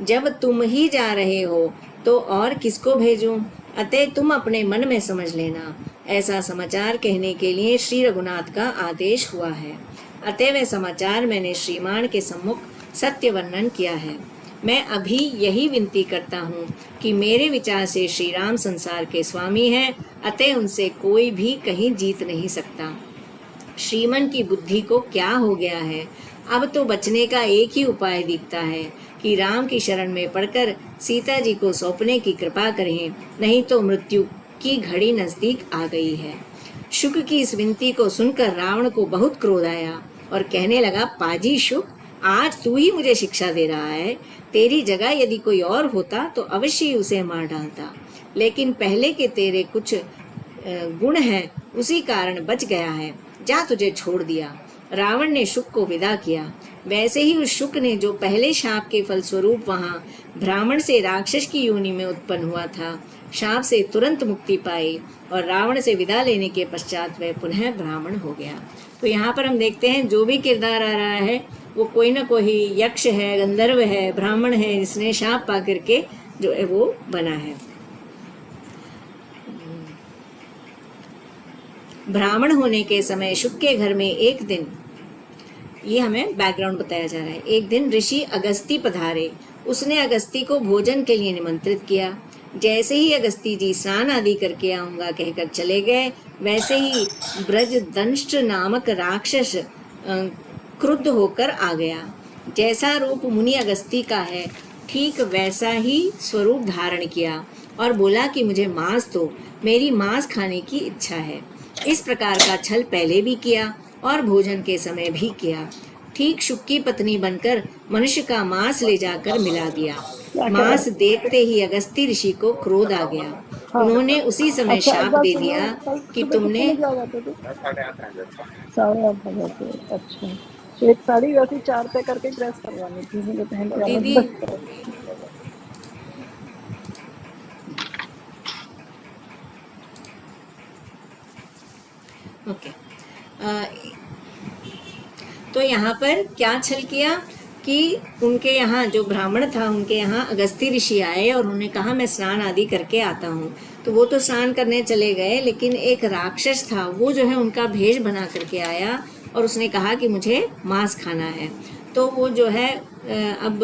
Speaker 1: जब तुम ही जा रहे हो तो और किसको भेजूं? अतः तुम अपने मन में समझ लेना। ऐसा समाचार कहने के लिए श्री रघुनाथ का आदेश हुआ है। अतः वह समाचार मैंने श्रीमान के सम्मुख सत्य वर्णन किया है। मैं अभी यही विनती करता हूँ कि मेरे विचार से श्री राम संसार के स्वामी हैं, अतः उनसे कोई भी कहीं जीत नहीं सकता। श्रीमन की बुद्धि को क्या हो गया है? अब तो बचने का एक ही उपाय दिखता है कि राम की शरण में पड़कर सीता जी को सौंपने की कृपा करें, नहीं तो मृत्यु की घड़ी नजदीक आ गई है। शुक की इस विनती को सुनकर रावण को बहुत क्रोध आया और कहने लगा, पाजी शुक, आज तू ही मुझे शिक्षा दे रहा है। तेरी जगह यदि कोई और होता तो अवश्य ही उसे मार डालता, लेकिन पहले के तेरे कुछ गुण हैं, उसी कारण बच गया है। जा, तुझे छोड़ दिया। रावण ने शुक को विदा किया। वैसे ही उस शुक ने, जो पहले शाप के फलस्वरूप वहां ब्राह्मण से राक्षस की योनि में उत्पन्न हुआ था, शाप से तुरंत मुक्ति पाई और रावण से विदा लेने के पश्चात वह पुनः ब्राह्मण हो गया। तो यहाँ पर हम देखते हैं जो भी किरदार आ रहा है वो कोई ना कोई यक्ष है, गंधर्व है, ब्राह्मण है, जिसने शाप पा करके जो है वो बना है। ब्राह्मण होने के समय शुक के घर में एक दिन, ये हमें बैकग्राउंड बताया जा रहा है, एक दिन ऋषि अगस्ती पधारे। उसने अगस्ती को भोजन के लिए निमंत्रित किया। जैसे ही अगस्ती जी स्नान आदि करके आऊंगा कहकर चले गए, वैसे ही ब्रजदंष्ट नामक राक्षस क्रुद्ध होकर आ गया। जैसा रूप मुनि अगस्ती का है, ठीक वैसा ही स्वरूप धारण किया और बोला कि मुझे मांस दो, मेरी मांस खाने की इच्छा है। इस प्रकार का छल पहले भी किया और भोजन के समय भी किया। ठीक शुक की पत्नी बनकर मनुष्य का मांस ले जाकर मिला दिया। मांस देखते ही अगस्ती ऋषि को क्रोध आ गया। उन्होंने उसी समय शाप दे दिया कि तुमने
Speaker 4: 8:30 बजे थे। अच्छा, एक साड़ी वैसी 4 पे करके ड्रेस करवानी थी मुझे पहन के आना।
Speaker 1: दीदी ओके। तो यहाँ पर क्या छल किया कि उनके यहाँ जो ब्राह्मण था, उनके यहाँ अगस्ती ऋषि आए और उन्होंने कहा मैं स्नान आदि करके आता हूँ। तो वो तो स्नान करने चले गए, लेकिन एक राक्षस था, वो जो है उनका भेष बना करके आया और उसने कहा कि मुझे मांस खाना है। तो वो जो है अब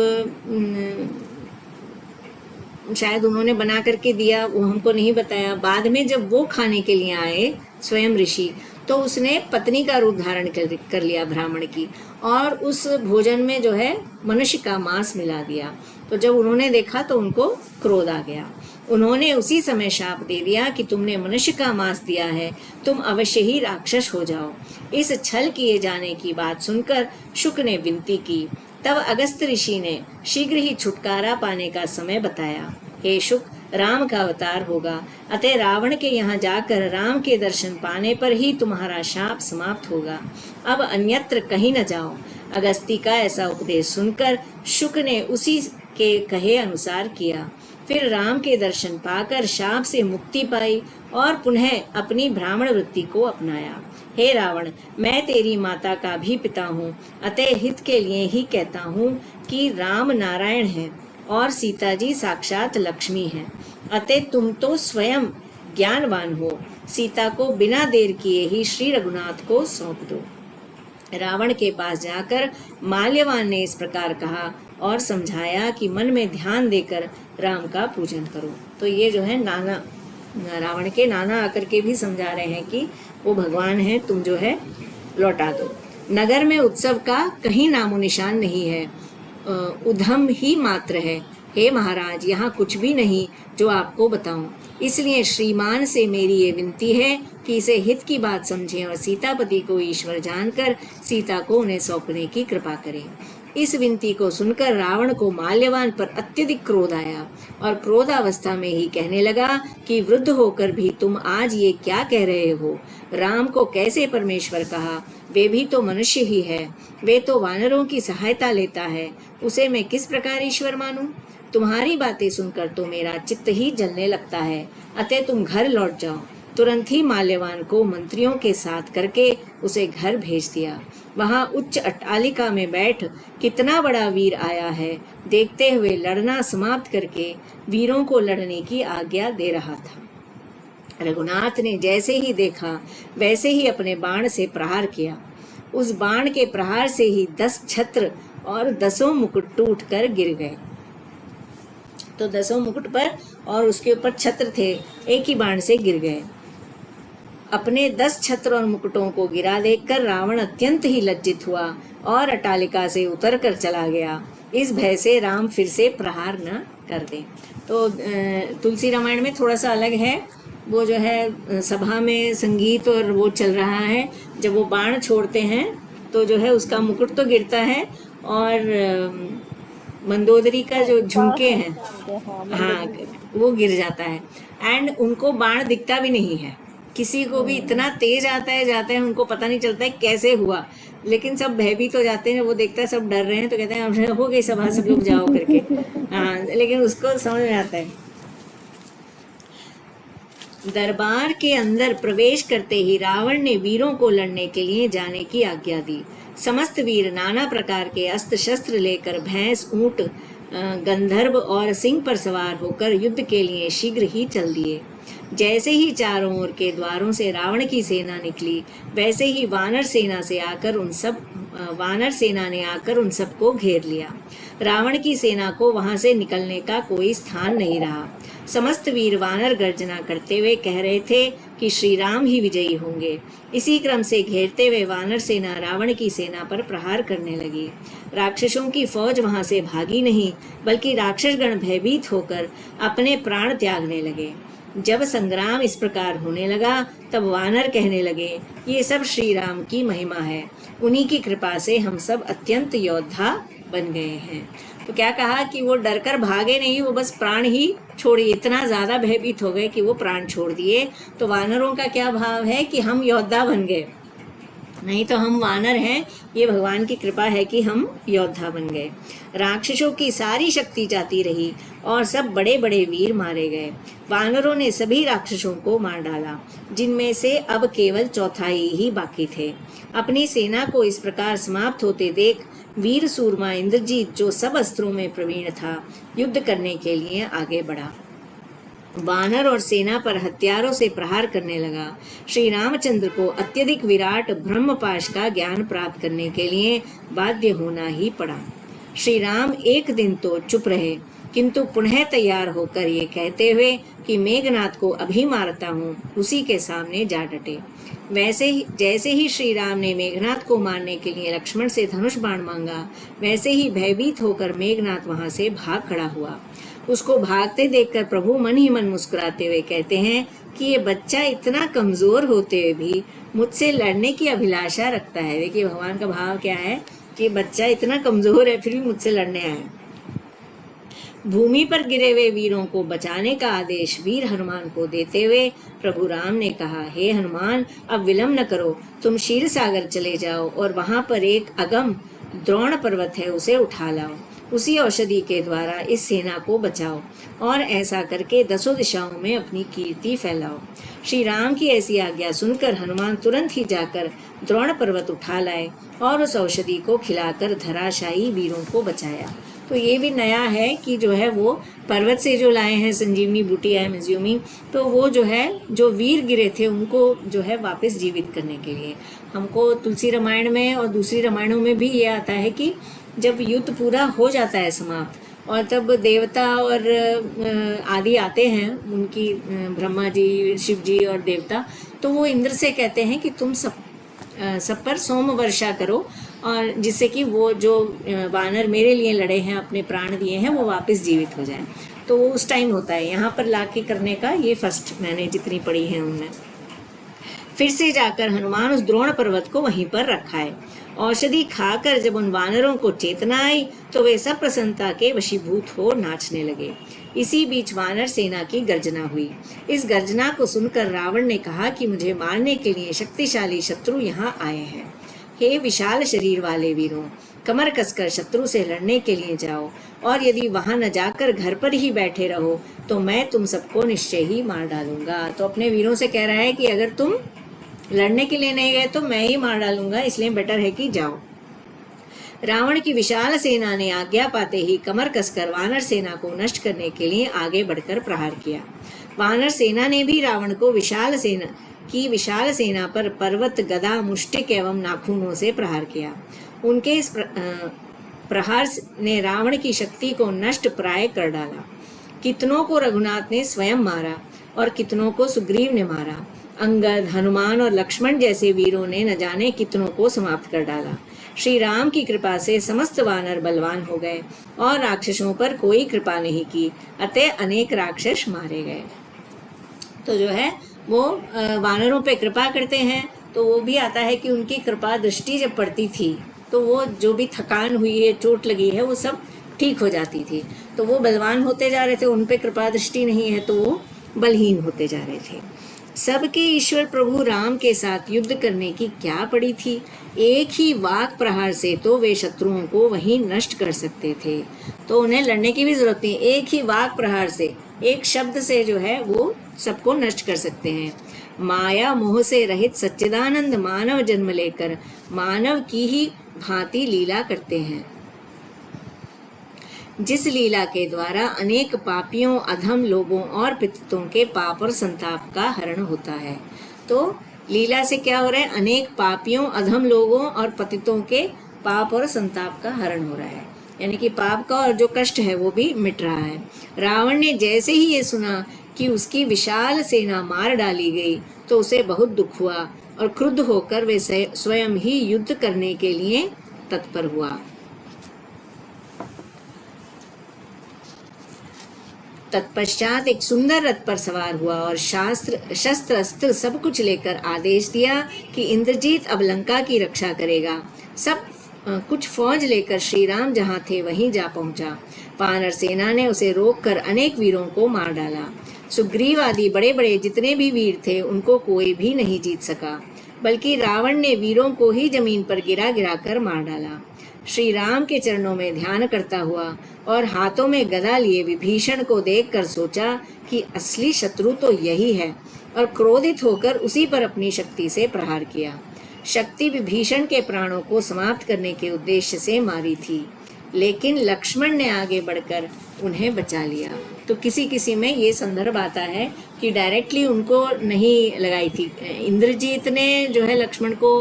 Speaker 1: शायद उन्होंने बना करके दिया, वो हमको नहीं बताया। बाद में जब वो खाने के लिए आए स्वयं ऋषि, तो उसने पत्नी का रूप धारण कर लिया ब्राह्मण की, और उस भोजन में जो है मनुष्य का मांस मिला दिया। तो जब उन्होंने देखा तो उनको क्रोध आ गया। उन्होंने उसी समय शाप दे दिया कि तुमने मनुष्य का मांस दिया है, तुम अवश्य ही राक्षस हो जाओ। इस छल किए जाने की बात सुनकर शुक ने विनती की। तब अगस्त ऋषि ने शीघ्र ही छुटकारा पाने का समय बताया। हे शुक, राम का अवतार होगा, अतः रावण के यहाँ जाकर राम के दर्शन पाने पर ही तुम्हारा शाप समाप्त होगा। अब अन्यत्र कहीं न जाओ। अगस्ती का ऐसा उपदेश सुनकर शुक ने उसी के कहे अनुसार किया। फिर राम के दर्शन पाकर शाप से मुक्ति पाई और पुनः अपनी ब्राह्मण वृत्ति को अपनाया। हे रावण, मैं तेरी माता का भी पिता हूँ, अतः हित के लिए ही कहता हूँ कि राम नारायण है और सीता जी साक्षात लक्ष्मी हैं। अतः तुम तो स्वयं ज्ञानवान हो, सीता को बिना देर किए ही श्री रघुनाथ को सौंप दो। रावण के पास जाकर माल्यवान ने इस प्रकार कहा और समझाया कि मन में ध्यान देकर राम का पूजन करो। तो ये जो है नाना, रावण के नाना आकर के भी समझा रहे हैं कि वो भगवान है, तुम जो है लौटा दो। नगर में उत्सव का कहीं नामो निशान नहीं है, उधम ही मात्र है। हे महाराज, यहाँ कुछ भी नहीं जो आपको बताऊं। इसलिए श्रीमान से मेरी ये विनती है कि इसे हित की बात समझें और सीतापति को ईश्वर जानकर सीता को उन्हें सौंपने की कृपा करें। इस विनती को सुनकर रावण को माल्यवान पर अत्यधिक क्रोध आया और क्रोधावस्था में ही कहने लगा कि वृद्ध होकर भी तुम आज ये क्या कह रहे हो? राम को कैसे परमेश्वर कहा? वे भी तो मनुष्य ही है, वे तो वानरों की सहायता लेता है, उसे मैं किस प्रकार ईश्वर मानूं? तुम्हारी बातें सुनकर तो मेरा चित्त ही जलने लगता है, अतः तुम घर लौट जाओ। तुरंत ही माल्यवान को मंत्रियों के साथ करके उसे घर भेज दिया। वहां उच्च अट्टालिका में बैठ कितना बड़ा वीर आया है देखते हुए लड़ना समाप्त करके वीरों को लड़ने की आज्ञा दे रहा था। रघुनाथ ने जैसे ही देखा वैसे ही अपने बाण से प्रहार किया। उस बाण के प्रहार से ही 10 छत्र और 10 मुकुट टूट कर गिर गए। तो 10 मुकुट पर और उसके ऊपर छत्र थे, एक ही बाण से गिर गए। अपने 10 छत्र और मुकुटों को गिरा देखकर रावण अत्यंत ही लज्जित हुआ और अट्टालिका से उतर कर चला गया। इस भय से राम फिर से प्रहार न कर दें। तो तुलसी रामायण में थोड़ा सा अलग है। वो जो है सभा में संगीत और वो चल रहा है, जब वो बाण छोड़ते हैं तो जो है उसका मुकुट तो गिरता है और मंदोदरी का जो झुमके हैं हाँ वो गिर जाता है। एंड उनको बाण दिखता भी नहीं है, किसी को भी इतना तेज आता है जाता है, उनको पता नहीं चलता है कैसे हुआ, लेकिन सब भयभीत हो जाते हैं। वो देखता है सब डर रहे हैं तो कहते हैं अब हो गई सभा, सब लोग जाओ करके। हाँ, लेकिन उसको समझ में आता है। दरबार के अंदर प्रवेश करते ही रावण ने वीरों को लड़ने के लिए जाने की आज्ञा दी। समस्त वीर नाना प्रकार के अस्त्र शस्त्र लेकर भैंस, ऊंट, गंधर्व और सिंह पर सवार होकर युद्ध के लिए शीघ्र ही चल दिए। जैसे ही चारों ओर के द्वारों से रावण की सेना निकली, वैसे ही वानर सेना ने आकर उन सबको घेर लिया। रावण की सेना को वहां से निकलने का कोई स्थान नहीं रहा। समस्त वीर वानर गर्जना करते हुए कह रहे थे कि श्री राम ही विजयी होंगे। इसी क्रम से घेरते हुए वानर सेना रावण की सेना पर प्रहार करने लगी। राक्षसों की फौज वहां से भागी नहीं, बल्कि राक्षसगण भयभीत होकर अपने प्राण त्यागने लगे। जब संग्राम इस प्रकार होने लगा तब वानर कहने लगे, ये सब श्री राम की महिमा है, उन्हीं की कृपा से हम सब अत्यंत योद्धा बन गए हैं। तो क्या कहा कि वो डरकर भागे नहीं, वो बस प्राण ही छोड़े, इतना ज्यादा भयभीत हो गए कि वो प्राण छोड़ दिए। तो वानरों का क्या भाव है कि हम योद्धा बन गए, नहीं तो हम वानर हैं, ये भगवान की कृपा है कि हम योद्धा बन गए। राक्षसों की सारी शक्ति जाती रही और सब बड़े बड़े वीर मारे गए। वानरों ने सभी राक्षसों को मार डाला, जिनमें से अब केवल चौथाई ही बाकी थे। अपनी सेना को इस प्रकार समाप्त होते देख वीर सूरमा इंद्रजीत, जो सब अस्त्रों में प्रवीण था, युद्ध करने के लिए आगे बढ़ा। वानर और सेना पर हथियारों से प्रहार करने लगा। श्री रामचंद्र को अत्यधिक विराट ब्रह्मपाश का ज्ञान प्राप्त करने के लिए बाध्य होना ही पड़ा। श्री राम एक दिन तो चुप रहे, किंतु पुनः तैयार होकर ये कहते हुए कि मेघनाथ को अभी मारता हूँ, उसी के सामने जा डटे। जैसे ही श्री राम ने मेघनाथ को मारने के लिए लक्ष्मण से धनुष बाण मांगा, वैसे ही भयभीत होकर मेघनाथ वहां से भाग खड़ा हुआ। उसको भागते देखकर प्रभु मन ही मन मुस्कुराते हुए कहते हैं कि ये बच्चा इतना कमजोर होते हुए भी मुझसे लड़ने की अभिलाषा रखता है। देखिए भगवान का भाव क्या है कि बच्चा इतना कमजोर है फिर भी मुझसे लड़ने आया। भूमि पर गिरे हुए वीरों को बचाने का आदेश वीर हनुमान को देते हुए प्रभु राम ने कहा, हे हनुमान, अब विलंब न करो, तुम क्षीर सागर चले जाओ और वहां पर एक अगम द्रोण पर्वत है, उसे उठा लाओ। उसी औषधि के द्वारा इस सेना को बचाओ और ऐसा करके 10 दिशाओं में अपनी कीर्ति फैलाओ। श्री राम की ऐसी आज्ञा सुनकर हनुमान तुरंत ही जाकर द्रोण पर्वत उठा लाए और उस औषधि को खिलाकर धराशायी वीरों को बचाया। तो ये भी नया है कि जो है वो पर्वत से जो लाए हैं संजीवनी बूटी आई एम एज्यूमिंग, तो वो जो है जो वीर गिरे थे उनको जो है वापस जीवित करने के लिए। हमको तुलसी रामायण में और दूसरी रामायणों में भी ये आता है कि जब युद्ध पूरा हो जाता है समाप्त और तब देवता और आदि आते हैं, उनकी ब्रह्मा जी, शिव जी और देवता, तो वो इंद्र से कहते हैं कि तुम सब पर सोम वर्षा करो और जिससे कि वो जो वानर मेरे लिए लड़े हैं, अपने प्राण दिए हैं, वो वापस जीवित हो जाएं। तो वो उस टाइम होता है, यहाँ पर लाके करने का ये फर्स्ट मैंने जितनी पढ़ी है उनमें। फिर से जाकर हनुमान उस द्रोण पर्वत को वहीं पर रखा है। औषधि खाकर जब उन वानरों को चेतना आई तो वे सब प्रसन्नता के वशीभूत हो नाचने लगे। इसी बीच वानर सेना की गर्जना हुई। इस गर्जना को सुनकर रावण ने कहा कि मुझे मारने के लिए शक्तिशाली शत्रु यहाँ आए हैं। हे विशाल शरीर वाले वीरों, कमर कसकर शत्रु से लड़ने के लिए जाओ, और यदि वहां न जाकर घर पर ही बैठे रहो तो मैं तुम सबको निश्चय ही मार डालूंगा। तो अपने वीरों से कह रहा है कि अगर तुम लड़ने के लिए नहीं गए तो मैं ही मार डालूंगा, इसलिए बेटर है कि जाओ। रावण की विशाल सेना ने आज्ञा पाते ही कमर कसकर वानर सेना को नष्ट करने के लिए आगे बढ़कर प्रहार किया। वानर सेना ने भी रावण को विशाल सेना पर पर्वत, गदा, मुष्टिक एवं नाखूनों से प्रहार किया। उनके इस प्रहार ने रावण की शक्ति को नष्ट प्राय कर डाला। कितनों को रघुनाथ ने स्वयं मारा और कितनों को सुग्रीव ने मारा। अंगद, हनुमान और लक्ष्मण जैसे वीरों ने न जाने कितनों को समाप्त कर डाला। श्री राम की कृपा से समस्त वानर बलवान हो गए और राक्षसों पर कोई कृपा नहीं की, अतः अनेक राक्षस मारे गए। तो जो है वो वानरों पे कृपा करते हैं, तो वो भी आता है कि उनकी कृपा दृष्टि जब पड़ती थी तो वो जो भी थकान हुई है, चोट लगी है, वो सब ठीक हो जाती थी। तो वो बलवान होते जा रहे थे, उन पे कृपा दृष्टि नहीं है तो वो बलहीन होते जा रहे थे। सबके ईश्वर प्रभु राम के साथ युद्ध करने की क्या पड़ी थी। एक ही वाक प्रहार से तो वे शत्रुओं को वहीं नष्ट कर सकते थे, तो उन्हें लड़ने की भी जरूरत नहीं। एक ही वाक प्रहार से, एक शब्द से जो है वो सबको नष्ट कर सकते हैं। माया मोह से रहित सच्चिदानंद मानव जन्म लेकर मानव की ही भांति लीला करते हैं, जिस लीला के द्वारा अनेक पापियों, अधम लोगों और पितरों के पाप और संताप का हरण होता है। तो लीला से क्या हो रहा है, अनेक पापियों, अधम लोगों और पतितों के पाप और संताप का हरण हो रहा है, यानी कि पाप का और जो कष्ट है वो भी मिट रहा है। रावण ने जैसे ही ये सुना कि उसकी विशाल सेना मार डाली गई तो उसे बहुत दुख हुआ और क्रुद्ध होकर वे स्वयं ही युद्ध करने के लिए तत्पर हुआ। तत्पश्चात एक सुंदर रथ पर सवार हुआ और शस्त्र अस्त्र सब कुछ लेकर आदेश दिया कि इंद्रजीत अब लंका की रक्षा करेगा। सब कुछ फौज लेकर श्री राम जहाँ थे वहीं जा पहुंचा। वानर सेना ने उसे रोककर अनेक वीरों को मार डाला। सुग्रीव आदि बड़े बड़े जितने भी वीर थे उनको कोई भी नहीं जीत सका, बल्कि रावण ने वीरों को ही जमीन पर गिरा गिरा कर मार डाला। श्री राम के चरणों में ध्यान करता हुआ और हाथों में गदा लिए विभीषण को देखकर सोचा कि असली शत्रु तो यही है, और क्रोधित होकर उसी पर अपनी शक्ति से प्रहार किया। शक्ति विभीषण के प्राणों को समाप्त करने के उद्देश्य से मारी थी, लेकिन लक्ष्मण ने आगे बढ़कर उन्हें बचा लिया। तो किसी किसी में ये संदर्भ आता है कि डायरेक्टली उनको नहीं लगाई थी, इंद्रजीत ने जो है लक्ष्मण को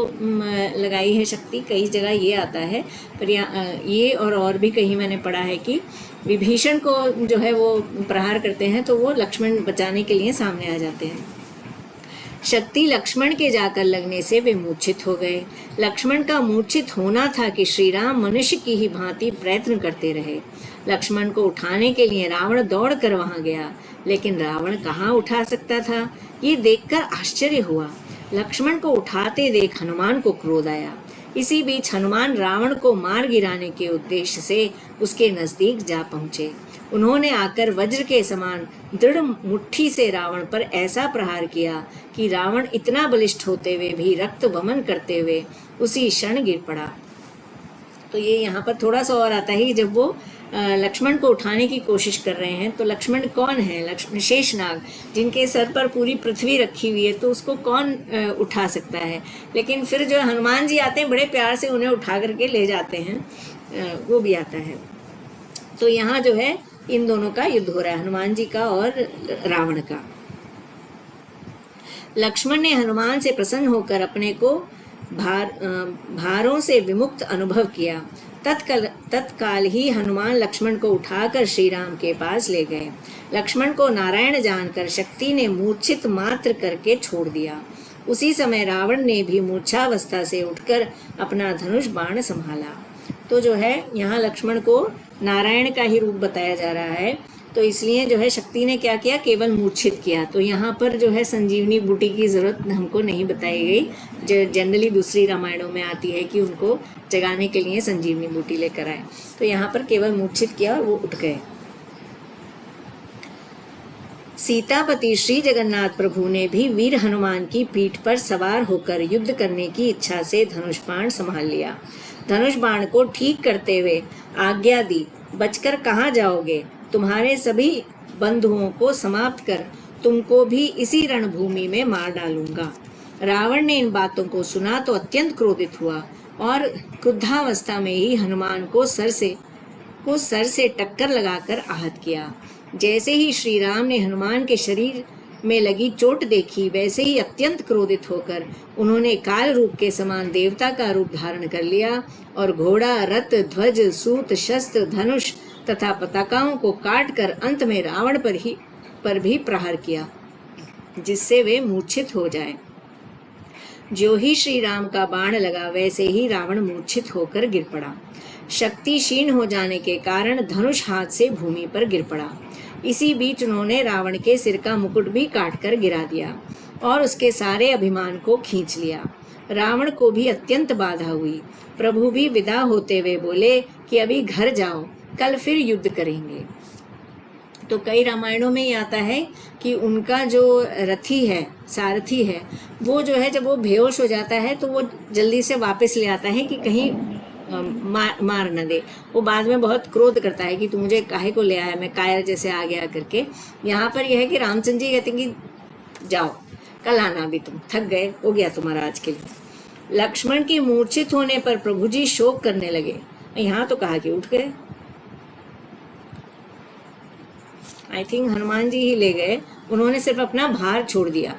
Speaker 1: लगाई है शक्ति, कई जगह ये आता है। पर ये और भी कहीं मैंने पढ़ा है कि विभीषण को जो है वो प्रहार करते हैं तो वो लक्ष्मण बचाने के लिए सामने आ जाते हैं। शक्ति लक्ष्मण के जाकर लगने से वे मूर्छित हो गए। लक्ष्मण का मूर्छित होना था कि श्री राम मनुष्य की ही भांति प्रयत्न करते रहे। लक्ष्मण को उठाने के लिए रावण दौड़ कर वहां गया, लेकिन रावण कहाँ उठा सकता था, ये देखकर आश्चर्य हुआ। लक्ष्मण को उठाते देख हनुमान को क्रोध आया। इसी बीच हनुमान रावण को मार गिराने के उद्देश्य से उसके नजदीक जा पहुंचे। उन्होंने आकर वज्र के समान दृढ़ मुट्ठी से रावण पर ऐसा प्रहार किया कि रावण इतना बलिष्ठ होते हुए भी रक्त वमन करते हुए उसी क्षण गिर पड़ा। तो ये यहाँ पर थोड़ा सा और आता है कि जब वो लक्ष्मण को उठाने की कोशिश कर रहे हैं तो लक्ष्मण कौन है, लक्ष्मण शेषनाग, जिनके सर पर पूरी पृथ्वी रखी हुई है, तो उसको कौन उठा सकता है। लेकिन फिर जो हनुमान जी आते हैं बड़े प्यार से उन्हें उठा करके ले जाते हैं, वो भी आता है। तो यहाँ जो है इन दोनों का युद्ध हो रहा है, हनुमान जी का और रावण का। लक्ष्मण ने हनुमान से प्रसन्न होकर अपने को भारों से विमुक्त अनुभव किया। तत्काल ही हनुमान लक्ष्मण को उठाकर श्री राम के पास ले गए। लक्ष्मण को नारायण जानकर शक्ति ने मूर्छित मात्र करके छोड़ दिया। उसी समय रावण ने भी मूर्छावस्था से उठकर अपना धनुष बाण संभाला। तो जो है यहाँ लक्ष्मण को नारायण का ही रूप बताया जा रहा है, तो इसलिए जो है शक्ति ने क्या किया, केवल मूर्छित किया। तो यहाँ पर जो है संजीवनी बूटी की जरूरत हमको नहीं बताई गई, जो जनरली दूसरी रामायणों में आती है कि उनको जगाने के लिए संजीवनी बूटी लेकर आए। तो यहाँ पर केवल मूर्छित किया और वो उठ गए। सीतापति श्री जगन्नाथ प्रभु ने भी वीर हनुमान की पीठ पर सवार होकर युद्ध करने की इच्छा से धनुष बाण संभाल लिया। धनुष बाण को ठीक करते हुए आज्ञा दी, बचकर कहाँ जाओगे? तुम्हारे सभी बंधुओं को समाप्त कर तुमको भी इसी रणभूमि में मार डालूंगा। रावण ने इन बातों को सुना तो अत्यंत क्रोधित हुआ और क्रुद्धावस्था में ही हनुमान को सर से टक्कर लगाकर आहत किया। जैसे ही श्री राम ने हनुमान के शरीर में लगी चोट देखी, वैसे ही अत्यंत क्रोधित होकर उन्होंने काल रूप के समान देवता का रूप धारण कर लिया और घोड़ा, रथ, ध्वज, सूत, शस्त्र, धनुष तथा पताकाओं को काटकर अंत में रावण पर भी प्रहार किया, जिससे वे मूर्छित हो जाए। जो ही श्री राम का बाण लगा, वैसे ही रावण मूर्छित होकर गिर पड़ा। शक्ति क्षीण हो जाने के कारण धनुष हाथ से भूमि पर गिर पड़ा। इसी बीच उन्होंने रावण के सिर का मुकुट भी काटकर गिरा दिया और उसके सारे अभिमान को खींच लिया। रावण को भी अत्यंत बाधा हुई। प्रभु भी विदा होते हुए बोले कि अभी घर जाओ, कल फिर युद्ध करेंगे। तो कई रामायणों में ये आता है कि उनका जो रथी है, सारथी है, वो जो है जब वो बेहोश हो जाता है तो वो जल्दी से वापस ले आता है कि कहीं मार न दे। वो बाद में बहुत क्रोध करता है कि तू मुझे काहे को ले आया, मैं कायर जैसे आ गया करके। यहाँ पर यह है कि रामचंद्र जी कहते हैं कि जाओ, कल आना, भी तुम थक गए, हो गया तुम्हारा आज के लिए। लक्ष्मण की मूर्छित होने पर प्रभु जी शोक करने लगे। यहाँ तो कहा कि उठ गए। आई थिंक हनुमान जी ही ले गए। उन्होंने सिर्फ अपना भार छोड़ दिया,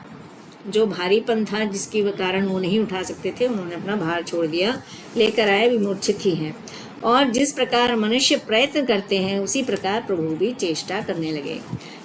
Speaker 1: जो भारीपन था जिसके कारण वो नहीं उठा सकते थे, उन्होंने अपना भार छोड़ दिया, लेकर आए, भी मूर्छित ही हैं। और जिस प्रकार मनुष्य प्रयत्न करते हैं, उसी प्रकार प्रभु भी चेष्टा करने लगे।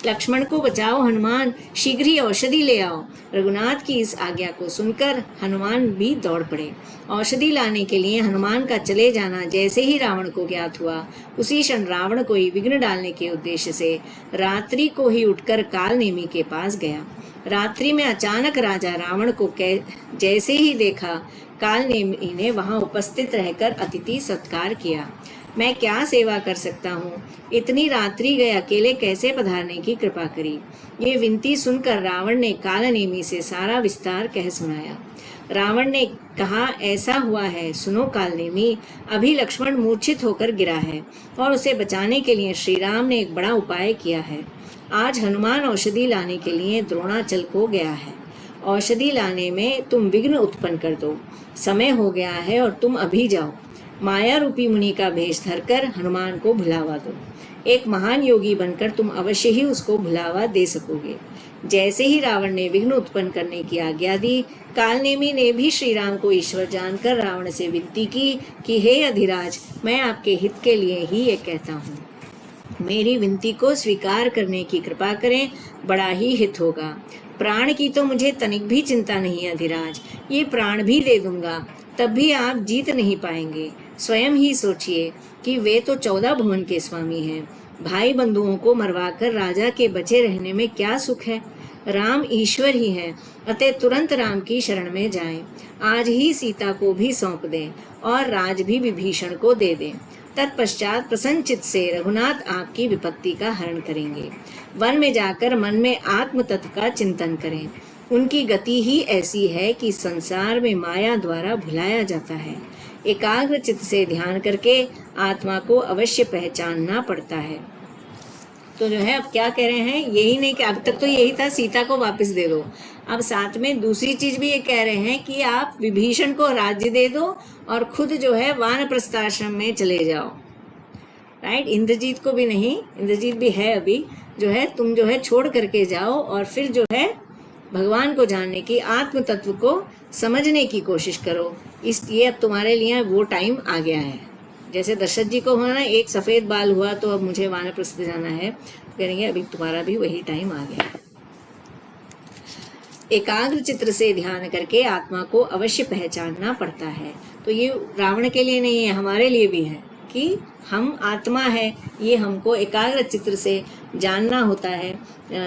Speaker 1: लक्ष्मण को बचाओ हनुमान, शीघ्र ही औषधि ले आओ। रघुनाथ की इस आज्ञा को सुनकर हनुमान भी दौड़ पड़े। औषधि लाने के लिए हनुमान का चले जाना जैसे ही रावण को ज्ञात हुआ, उसी क्षण रावण को ही विघ्न डालने के उद्देश्य से रात्रि को ही उठकर कालनेमी के पास गया। रात्रि में अचानक राजा रावण को जैसे ही देखा, कालनेमी ने वहां उपस्थित रहकर अतिथि सत्कार किया। मैं क्या सेवा कर सकता हूँ? इतनी रात्रि गए अकेले कैसे पधारने की कृपा करी। ये विनती सुनकर रावण ने कालनेमी से सारा विस्तार कह सुनाया। रावण ने कहा, ऐसा हुआ है, सुनो कालनेमी, अभी लक्ष्मण मूर्छित होकर गिरा है और उसे बचाने के लिए श्री राम ने एक बड़ा उपाय किया है। आज हनुमान औषधि लाने के लिए द्रोणाचल को गया है। औषधि लाने में तुम विघ्न उत्पन्न कर दो। समय हो गया है और तुम अभी जाओ। माया रूपी मुनि का भेष धरकर हनुमान को भुलावा दो। एक महान योगी बनकर तुम अवश्य ही उसको भुलावा दे सकोगे। जैसे ही रावण ने विघ्न उत्पन्न करने की आज्ञा दी, कालनेमी ने भी श्री राम को ईश्वर जानकर रावण से विनती की कि हे अधिराज, मैं आपके हित के लिए ही ये कहता हूँ, मेरी विनती को स्वीकार करने की कृपा करें, बड़ा ही हित होगा। प्राण की तो मुझे तनिक भी चिंता नहीं अधिराज, ये प्राण भी दे दूंगा, तब भी आप जीत नहीं पाएंगे। स्वयं ही सोचिए कि वे तो 14 भुवन के स्वामी हैं। भाई बंधुओं को मरवाकर राजा के बचे रहने में क्या सुख है। राम ईश्वर ही है, अतः तुरंत राम की शरण में जाएं। आज ही सीता को भी सौंप दें और राज भी विभीषण को दे दें। तत्पश्चात प्रसन्नचित्त से रघुनाथ आपकी विपत्ति का हरण करेंगे। वन में जाकर मन में आत्म तत्व का चिंतन करें। उनकी गति ही ऐसी है कि संसार में माया द्वारा भुलाया जाता है। एकाग्र चित्त से ध्यान करके आत्मा को अवश्य पहचानना पड़ता है। तो जो है अब क्या कह रहे हैं, यही नहीं कि अब तक तो यही था सीता को वापस दे दो, अब साथ में दूसरी चीज भी ये कह रहे हैं कि आप विभीषण को राज्य दे दो और खुद जो है वानप्रस्थाश्रम में चले जाओ। राइट, इंद्रजीत को भी नहीं, इंद्रजीत भी है अभी, जो है तुम जो है छोड़ करके जाओ और फिर जो है भगवान को जानने की, आत्म तत्व को समझने की कोशिश करो। इसलिए अब तुम्हारे लिए वो टाइम आ गया है। जैसे दशरथ जी को हुआ ना, एक सफ़ेद बाल हुआ तो अब मुझे वानप्रस्थ जाना है, करेंगे अभी तुम्हारा भी वही टाइम आ गया है। एकाग्र चित्र से ध्यान करके आत्मा को अवश्य पहचानना पड़ता है। तो ये रावण के लिए नहीं है, हमारे लिए भी है कि हम आत्मा है, ये हमको एकाग्र चित्र से जानना होता है।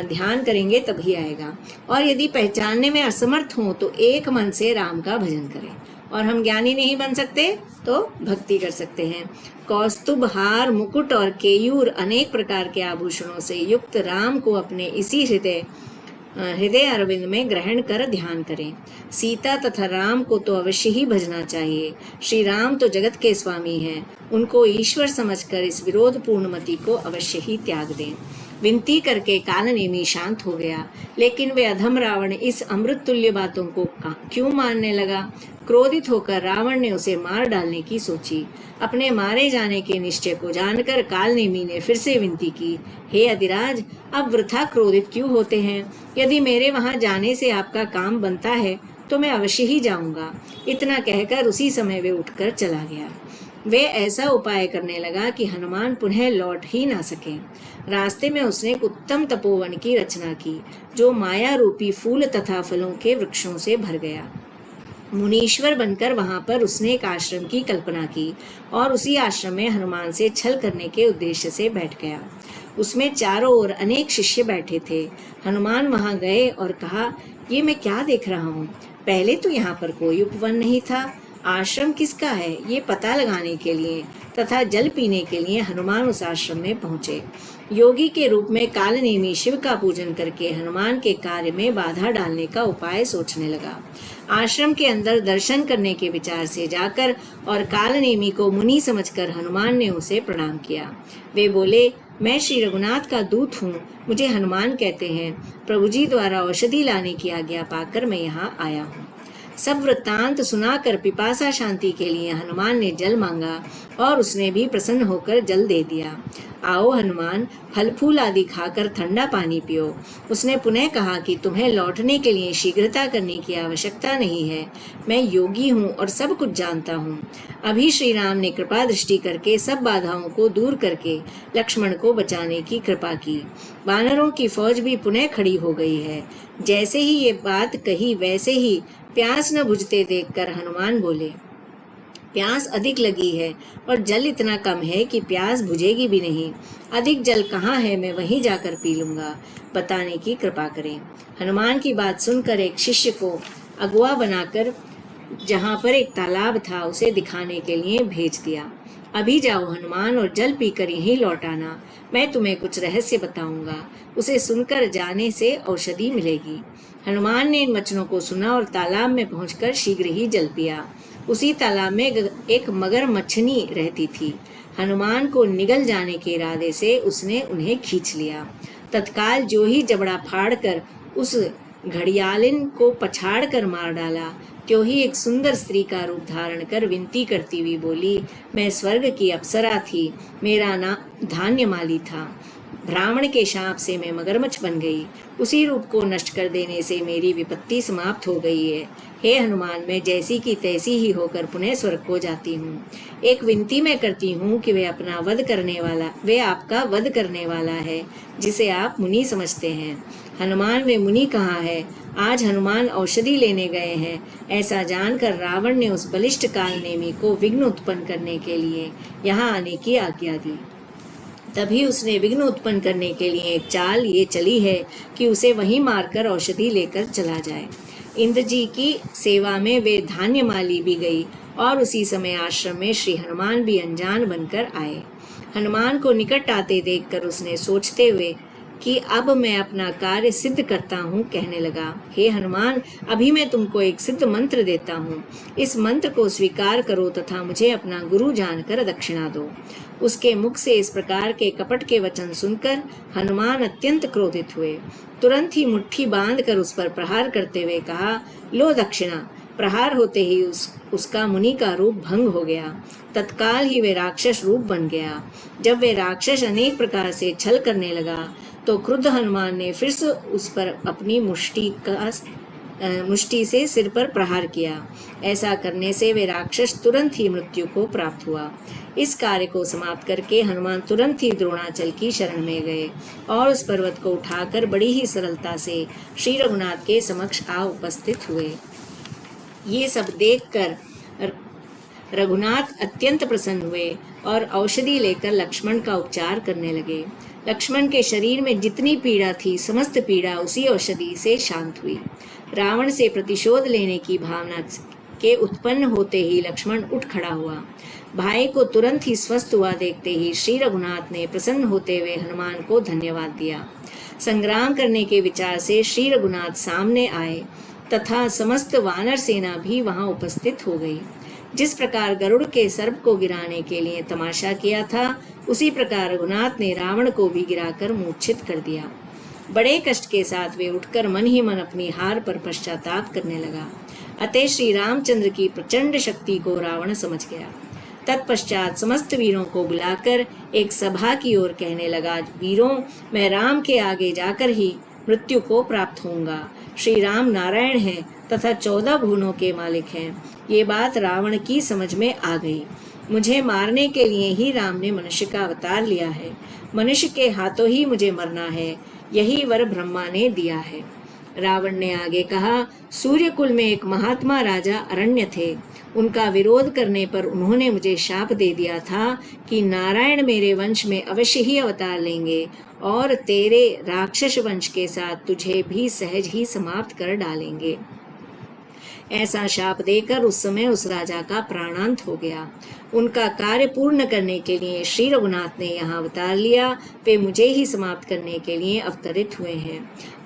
Speaker 1: ध्यान करेंगे तभी आएगा। और यदि पहचानने में असमर्थ हों तो एक मन से राम का भजन करें और हम ज्ञानी नहीं बन सकते तो भक्ति कर सकते हैं। कौस्तुभ, हार, मुकुट और केयूर अनेक प्रकार के आभूषणों से युक्त राम को अपने इसी हृदय अरविंद में ग्रहण कर ध्यान करें। सीता तथा राम को तो अवश्य ही भजना चाहिए। श्री राम तो जगत के स्वामी हैं, उनको ईश्वर समझकर इस विरोधपूर्ण मति को अवश्य ही त्याग दें। विनती करके कालनेमी शांत हो गया, लेकिन वे अधम रावण इस अमृत तुल्य बातों को क्यों मानने लगा? क्रोधित होकर रावण ने उसे मार डालने की सोची। अपने मारे जाने के निश्चय को जानकर कालनेमी ने फिर से विनती की, हे अधिराज, अब वृथा क्रोधित क्यों होते हैं? यदि मेरे वहां जाने से आपका काम बनता है तो मैं अवश्य ही जाऊंगा। इतना कहकर उसी समय वे उठकर चला गया। वे ऐसा उपाय करने लगा कि हनुमान पुनः लौट ही ना सके। रास्ते में उसने एक उत्तम तपोवन की रचना की, जो माया रूपी फूल तथा फलों के वृक्षों से भर गया। मुनीश्वर बनकर वहां पर उसने एक आश्रम की कल्पना की और उसी आश्रम में हनुमान से छल करने के उद्देश्य से बैठ गया। उसमें चारों ओर अनेक शिष्य बैठे थे। हनुमान वहां गए और कहा, ये मैं क्या देख रहा हूँ? पहले तो यहाँ पर कोई उपवन नहीं था। आश्रम किसका है ये पता लगाने के लिए तथा जल पीने के लिए हनुमान उस आश्रम में पहुंचे। योगी के रूप में कालनेमी शिव का पूजन करके हनुमान के कार्य में बाधा डालने का उपाय सोचने लगा। आश्रम के अंदर दर्शन करने के विचार से जाकर और कालनेमी को मुनि समझकर हनुमान ने उसे प्रणाम किया। वे बोले, मैं श्री रघुनाथ का दूत हूँ, मुझे हनुमान कहते हैं। प्रभु जी द्वारा औषधि लाने की आज्ञा पाकर मैं यहाँ आया हूँ। सब वृत्तांत सुनाकर पिपासा शांति के लिए हनुमान ने जल मांगा और उसने भी प्रसन्न होकर जल दे दिया। आओ हनुमान, फल फूल आदि खाकर ठंडा पानी पियो। उसने पुनः कहा कि तुम्हें लौटने के लिए शीघ्रता करने की आवश्यकता नहीं है। मैं योगी हूँ और सब कुछ जानता हूँ। अभी श्री राम ने कृपा दृष्टि करके सब बाधाओं को दूर करके लक्ष्मण को बचाने की कृपा की। वानरों की फौज भी पुनः खड़ी हो गई है। जैसे ही ये बात कही वैसे ही प्यास न बुझते देखकर हनुमान बोले, प्यास अधिक लगी है और जल इतना कम है कि प्यास बुझेगी भी नहीं। अधिक जल कहाँ है, मैं वहीं जाकर पी लूंगा। बताने की कृपा करें। हनुमान की बात सुनकर एक शिष्य को अगुआ बनाकर जहाँ पर एक तालाब था उसे दिखाने के लिए भेज दिया। अभी जाओ हनुमान और जल पीकर यहीं लौट आना। मैं तुम्हें कुछ रहस्य बताऊंगा, उसे सुनकर जाने से औषधि मिलेगी। हनुमान ने इन वचनों को सुना और तालाब में पहुंचकर शीघ्र ही जल पिया। उसी तालाब में एक मगर मछली रहती थी। हनुमान को निगल जाने के इरादे से उसने उन्हें खींच लिया। तत्काल जो ही जबड़ा फाड़कर उस घड़ियालिन को पछाड़ कर मार डाला, त्यों ही एक सुंदर स्त्री का रूप धारण कर विनती करती हुई बोली, मैं स्वर्ग की अप्सरा थी, मेरा नाम धान्यमाली था। ब्राह्मण के शाप से मैं मगरमच्छ बन गई। उसी रूप को नष्ट कर देने से मेरी विपत्ति समाप्त हो गई है। हे हनुमान, मैं जैसी की तैसी ही होकर पुनः स्वर्ग को जाती हूँ। एक विनती मैं करती हूँ कि वे आपका वध करने वाला है, जिसे आप मुनि समझते हैं। हनुमान, वे मुनि कहाँ है? आज हनुमान औषधि लेने गए हैं। ऐसा जानकर रावण ने उस बलिष्ठ कालनेमी को विघ्न उत्पन्न करने के लिए यहाँ आने की आज्ञा दी। तभी उसने विघ्न उत्पन्न करने के लिए एक चाल ये चली है कि उसे वहीं मारकर औषधि लेकर चला जाए। इंद्र जी की सेवा में वे धान्यमाली भी गई और उसी समय आश्रम में श्री हनुमान भी अनजान बनकर आए। हनुमान को निकट आते देखकर उसने सोचते हुए कि अब मैं अपना कार्य सिद्ध करता हूँ कहने लगा, हे हनुमान, अभी मैं तुमको एक सिद्ध मंत्र देता हूँ। इस मंत्र को स्वीकार करो तथा मुझे अपना गुरु जानकर दक्षिणा दो। उसके मुख से इस प्रकार के कपट के वचन सुनकर हनुमान अत्यंत क्रोधित हुए। तुरंत ही मुट्ठी बांधकर उस पर प्रहार करते हुए कहा, लो दक्षिणा। प्रहार होते ही उसका मुनि का रूप भंग हो गया। तत्काल ही वे राक्षस रूप बन गया। जब वे राक्षस अनेक प्रकार से छल करने लगा तो क्रुद्ध हनुमान ने फिर से उस पर अपनी मुष्टि से सिर पर प्रहार किया। ऐसा करने से वे राक्षस तुरंत ही मृत्यु को प्राप्त हुआ। इस कार्य को समाप्त करके हनुमान तुरंत ही द्रोणाचल की शरण में गए और उस पर्वत को उठाकर बड़ी ही सरलता से श्री रघुनाथ के समक्ष आ उपस्थित हुए। ये सब देखकर रघुनाथ अत्यंत प्रसन्न हुए और औषधि लेकर लक्ष्मण का उपचार करने लगे। लक्ष्मण के शरीर में जितनी पीड़ा थी, समस्त पीड़ा उसी औषधि से शांत हुई। रावण से प्रतिशोध लेने की भावना के उत्पन्न होते ही लक्ष्मण उठ खड़ा हुआ। भाई को तुरंत ही स्वस्थ हुआ देखते ही श्री रघुनाथ ने प्रसन्न होते हुए हनुमान को धन्यवाद दिया। संग्राम करने के विचार से श्री रघुनाथ सामने आए तथा समस्त वानर सेना भी वहां उपस्थित हो गई। जिस प्रकार गरुड़ के सर्प को गिराने के लिए तमाशा किया था, उसी प्रकार रघुनाथ ने रावण को भी गिराकर मूर्छित कर दिया। बड़े कष्ट के साथ वे उठकर मन ही मन अपनी हार पर पश्चाताप करने लगा। अतः श्री रामचंद्र की प्रचंड शक्ति को रावण समझ गया। तत्पश्चात समस्त वीरों को बुलाकर एक सभा की ओर कहने लगा, वीरों, मैं राम के आगे जाकर ही मृत्यु को प्राप्त होऊंगा। श्री राम नारायण हैं तथा 14 भुवनों के मालिक हैं। ये बात रावण की समझ में आ गई। मुझे मारने के लिए ही राम ने मनुष्य का अवतार लिया है। मनुष्य के हाथों ही मुझे मरना है, यही वर ब्रह्मा ने दिया है। रावण ने आगे कहा, सूर्यकुल में एक महात्मा राजा अरण्य थे। उनका विरोध करने पर उन्होंने मुझे शाप दे दिया था कि नारायण मेरे वंश में अवश्य ही अवतार लेंगे और तेरे राक्षस वंश के साथ तुझे भी सहज ही समाप्त कर डालेंगे। ऐसा शाप देकर उस समय उस राजा का प्राणांत हो गया। उनका कार्य पूर्ण करने के लिए श्री रघुनाथ ने यहाँ अवतार लिया। वे मुझे ही समाप्त करने के लिए अवतरित हुए हैं।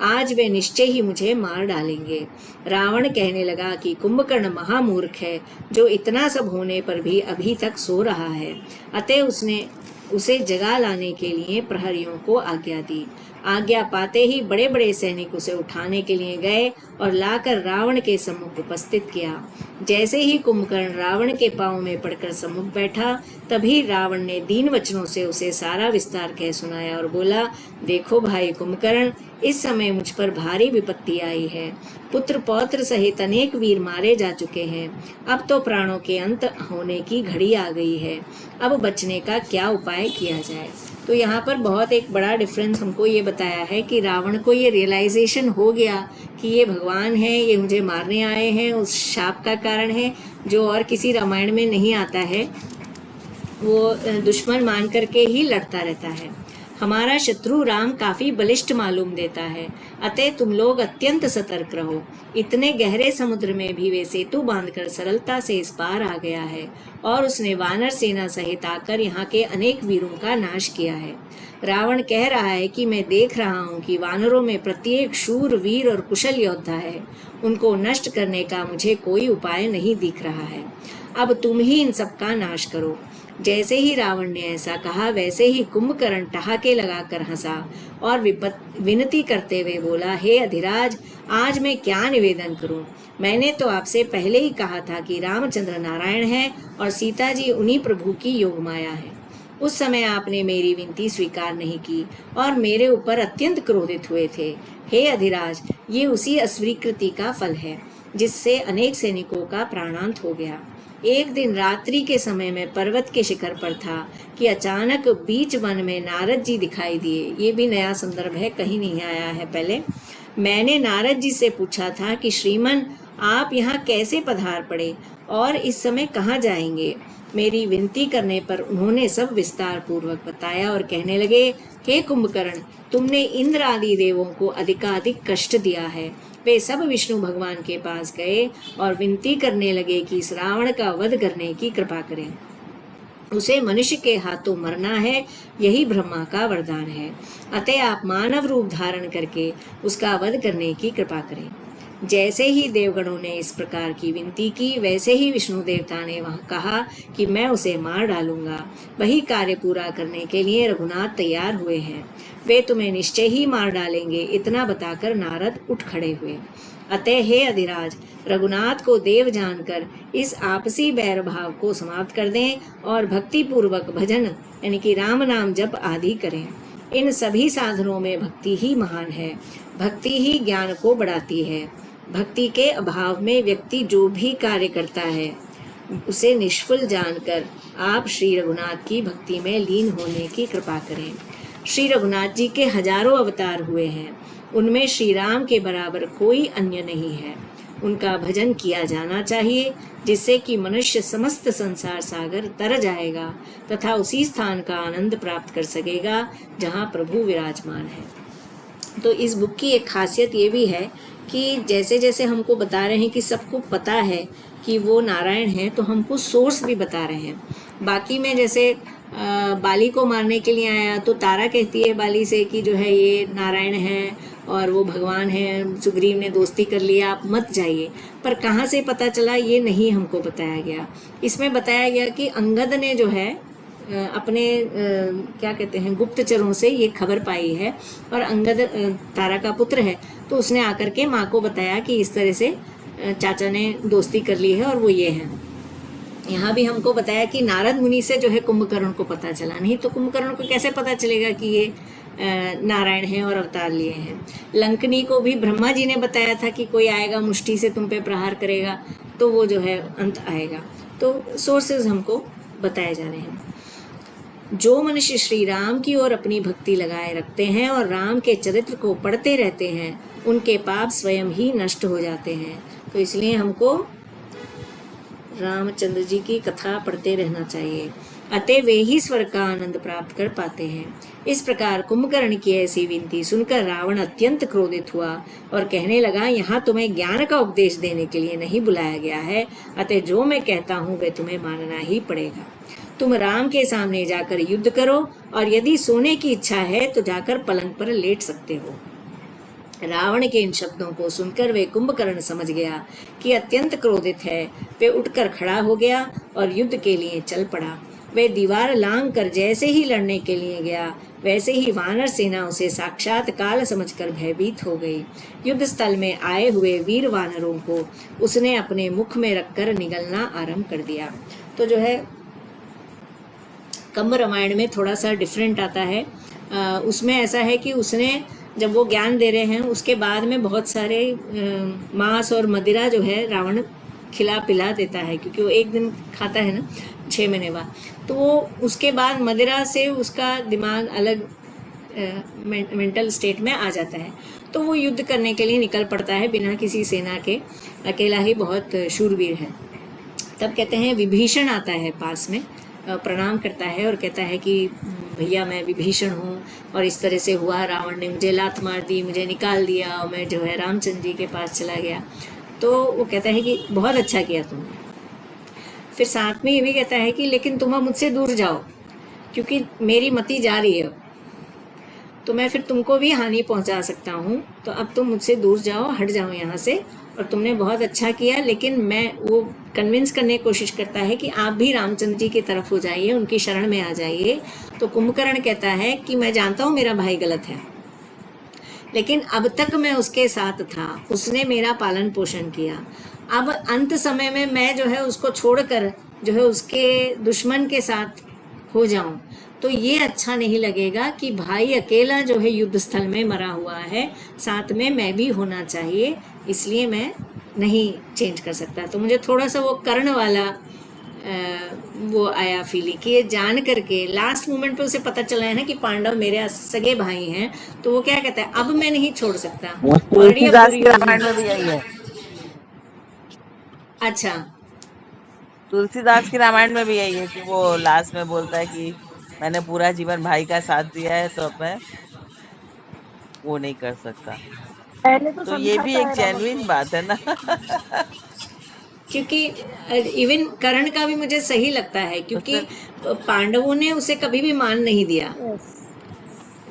Speaker 1: आज वे निश्चय ही मुझे मार डालेंगे। रावण कहने लगा कि कुंभकर्ण महामूर्ख है, जो इतना सब होने पर भी अभी तक सो रहा है। अतः उसने उसे जगा लाने के लिए प्रहरियों को आज्ञा दी। आज्ञा पाते ही बड़े बड़े सैनिक उसे उठाने के लिए गए और लाकर रावण के सम्मुख उपस्थित किया। जैसे ही कुंभकर्ण रावण के पांव में पड़कर सम्मुख बैठा, तभी रावण ने दीन वचनों से उसे सारा विस्तार कह सुनाया और बोला, देखो भाई कुंभकर्ण, इस समय मुझ पर भारी विपत्ति आई है। पुत्र पौत्र सहित अनेक वीर मारे जा चुके हैं। अब तो प्राणों के अंत होने की घड़ी आ गई है। अब बचने का क्या उपाय किया जाए। तो यहाँ पर बहुत एक बड़ा डिफरेंस हमको ये बताया है कि रावण को ये रियलाइजेशन हो गया कि ये भगवान है, ये मुझे मारने आए हैं। उस शाप का कारण है जो और किसी रामायण में नहीं आता है। वो दुश्मन मान करके ही लड़ता रहता है। हमारा शत्रु राम काफी बलिष्ठ मालूम देता है, अतः तुम लोग अत्यंत सतर्क रहो। इतने गहरे समुद्र में भी वे सेतु बांधकर सरलता से इस पार आ गया है और उसने वानर सेना सहित आकर यहाँ के अनेक वीरों का नाश किया है। रावण कह रहा है कि मैं देख रहा हूँ कि वानरों में प्रत्येक शूर वीर और कुशल योद्धा है। उनको नष्ट करने का मुझे कोई उपाय नहीं दिख रहा है। अब तुम ही इन सब का नाश करो। जैसे ही रावण ने ऐसा कहा, वैसे ही कुंभकर्ण ठहाके लगाकर हंसा और विनती करते हुए बोला, हे अधिराज, आज मैं क्या निवेदन करूं? मैंने तो आपसे पहले ही कहा था कि रामचंद्र नारायण है और सीता जी उन्हीं प्रभु की योगमाया है। उस समय आपने मेरी विनती स्वीकार नहीं की और मेरे ऊपर अत्यंत क्रोधित हुए थे। हे अधिराज, ये उसी अस्वीकृति का फल है जिससे अनेक सैनिकों का प्राणांत हो गया। एक दिन रात्रि के समय में पर्वत के शिखर पर था कि अचानक बीच वन में नारद जी दिखाई दिए। ये भी नया संदर्भ है, कहीं नहीं आया है पहले। मैंने नारद जी से पूछा था कि श्रीमन, आप यहाँ कैसे पधार पड़े और इस समय कहाँ जाएंगे? मेरी विनती करने पर उन्होंने सब विस्तार पूर्वक बताया और कहने लगे, हे कुंभकर्ण, तुमने इंद्र आदि देवों को अधिकाधिक कष्ट दिया है। वे सब विष्णु भगवान के पास गए और विनती करने लगे कि इस रावण का वध करने की कृपा करें। उसे मनुष्य के हाथों मरना है, यही ब्रह्मा का वरदान है। अतः आप मानव रूप धारण करके उसका वध करने की कृपा करें। जैसे ही देवगणों ने इस प्रकार की विनती की, वैसे ही विष्णु देवता ने वह कहा कि मैं उसे मार डालूंगा। वही कार्य पूरा करने के लिए रघुनाथ तैयार हुए हैं। वे तुम्हें निश्चय ही मार डालेंगे। इतना बताकर नारद उठ खड़े हुए। अतः हे अधिराज, रघुनाथ को देव जानकर इस आपसी बैर भाव को समाप्त कर दें और भक्ति पूर्वक भजन यानी कि राम नाम जप आदि करें। इन सभी साधनों में भक्ति ही महान है। भक्ति ही ज्ञान को बढ़ाती है। भक्ति के अभाव में व्यक्ति जो भी कार्य करता है उसे निष्फल जानकर आप श्री रघुनाथ की भक्ति में लीन होने की कृपा करें। श्री रघुनाथ जी के हजारों अवतार हुए हैं, उनमें श्री राम के बराबर कोई अन्य नहीं है। उनका भजन किया जाना चाहिए, जिससे कि मनुष्य समस्त संसार सागर तर जाएगा तथा उसी स्थान का आनंद प्राप्त कर सकेगा जहाँ प्रभु विराजमान है। तो इस बुक की एक खासियत ये भी है कि जैसे जैसे हमको बता रहे हैं कि सबको पता है कि वो नारायण हैं तो हमको सोर्स भी बता रहे हैं। बाकी में जैसे बाली को मारने के लिए आया तो तारा कहती है बाली से कि जो है ये नारायण है और वो भगवान है, सुग्रीव ने दोस्ती कर लिया, आप मत जाइए। पर कहाँ से पता चला ये नहीं हमको बताया गया। इसमें बताया गया कि अंगद ने जो है अपने क्या कहते हैं गुप्तचरों से ये खबर पाई है और अंगद तारा का पुत्र है, तो उसने आकर के माँ को बताया कि इस तरह से चाचा ने दोस्ती कर ली है और वो ये हैं। यहाँ भी हमको बताया कि नारद मुनि से जो है कुंभकर्ण को पता चला, नहीं तो कुंभकर्ण को कैसे पता चलेगा कि ये नारायण हैं और अवतार लिए हैं। लंकनी को भी ब्रह्मा जी ने बताया था कि कोई आएगा मुष्टि से तुम पे प्रहार करेगा तो वो जो है अंत आएगा। तो सोर्सेज हमको बताए जा रहे हैं। जो मनुष्य श्री राम की ओर अपनी भक्ति लगाए रखते हैं और राम के चरित्र को पढ़ते रहते हैं उनके पाप स्वयं ही नष्ट हो जाते हैं। तो इसलिए हमको रामचंद्र जी की कथा पढ़ते रहना चाहिए, अतः वे ही स्वर्ग का आनंद प्राप्त कर पाते हैं। इस प्रकार कुंभकर्ण की ऐसी विनती सुनकर रावण अत्यंत क्रोधित हुआ और कहने लगा, यहाँ तुम्हें ज्ञान का उपदेश देने के लिए नहीं बुलाया गया है, अतः जो मैं कहता हूँ वे तुम्हें मानना ही पड़ेगा। तुम राम के सामने जाकर युद्ध करो और यदि सोने की इच्छा है तो जाकर पलंग पर लेट सकते हो। रावण के इन शब्दों को सुनकर वे कुंभकर्ण समझ गया कि अत्यंत क्रोधित है। वे उठकर खड़ा हो गया और युद्ध के लिए चल पड़ा। वे दीवार लांग कर जैसे ही लड़ने के लिए गया वैसे ही वानर सेना उसे साक्षात काल समझकर भयभीत हो गई। युद्ध स्थल में आए हुए वीर वानरों को उसने अपने मुख में रखकर निगलना आरंभ कर दिया। तो जो है कंब रामायण में थोड़ा सा डिफरेंट आता है। उसमें ऐसा है कि उसने जब वो ज्ञान दे रहे हैं उसके बाद में बहुत सारे मांस और मदिरा जो है रावण खिला पिला देता है, क्योंकि वो एक दिन खाता है ना 6 महीने बाद, तो वो उसके बाद मदिरा से उसका दिमाग अलग मेंटल स्टेट में आ जाता है। तो वो युद्ध करने के लिए निकल पड़ता है बिना किसी सेना के, अकेला ही बहुत शूरवीर है। तब कहते हैं विभीषण आता है पास में, प्रणाम करता है और कहता है कि भैया मैं विभीषण हूँ और इस तरह से हुआ, रावण ने मुझे लात मार दी, मुझे निकाल दिया और मैं जो है रामचंद्र जी के पास चला गया। तो वो कहता है कि बहुत अच्छा किया तुमने। फिर साथ में ये भी कहता है कि लेकिन तुम अब मुझसे दूर जाओ क्योंकि मेरी मति जा रही है, तो मैं फिर तुमको भी हानि पहुंचा सकता हूँ, तो अब तुम मुझसे दूर जाओ, हट जाओ यहाँ से, और तुमने बहुत अच्छा किया। लेकिन मैं वो कन्विंस करने की कोशिश करता है कि आप भी रामचंद्र जी की तरफ हो जाइए, उनकी शरण में आ जाइए। तो कुंभकर्ण कहता है कि मैं जानता हूँ मेरा भाई गलत है, लेकिन अब तक मैं उसके साथ था, उसने मेरा पालन पोषण किया। अब अंत समय में मैं जो है उसको छोड़कर जो है उसके दुश्मन के साथ हो जाऊं, तो ये अच्छा नहीं लगेगा कि भाई अकेला जो है युद्ध स्थल में मरा हुआ है, साथ में मैं भी होना चाहिए, इसलिए मैं नहीं चेंज कर सकता। तो मुझे थोड़ा सा वो कर्ण वाला वो आया फीलिंग कि ये जान करके लास्ट मोमेंट पे उसे पता चला है ना कि पांडव मेरे सगे भाई हैं, तो वो क्या कहता है, अब मैं नहीं छोड़ सकता।
Speaker 3: तुलसीदास के रामायण में भी यही है।
Speaker 1: अच्छा,
Speaker 3: तुलसीदास की रामायण में भी यही है कि वो लास्ट में बोलता है कि मैंने पूरा जीवन भाई का साथ दिया है, तो अब मैं वो नहीं कर सकता।
Speaker 4: पहले
Speaker 3: तो ये भी एक जेन्युइन बात है ना।
Speaker 1: क्योंकि इवन कर्ण का भी मुझे सही लगता है, क्योंकि पांडवों ने उसे कभी भी मान नहीं दिया,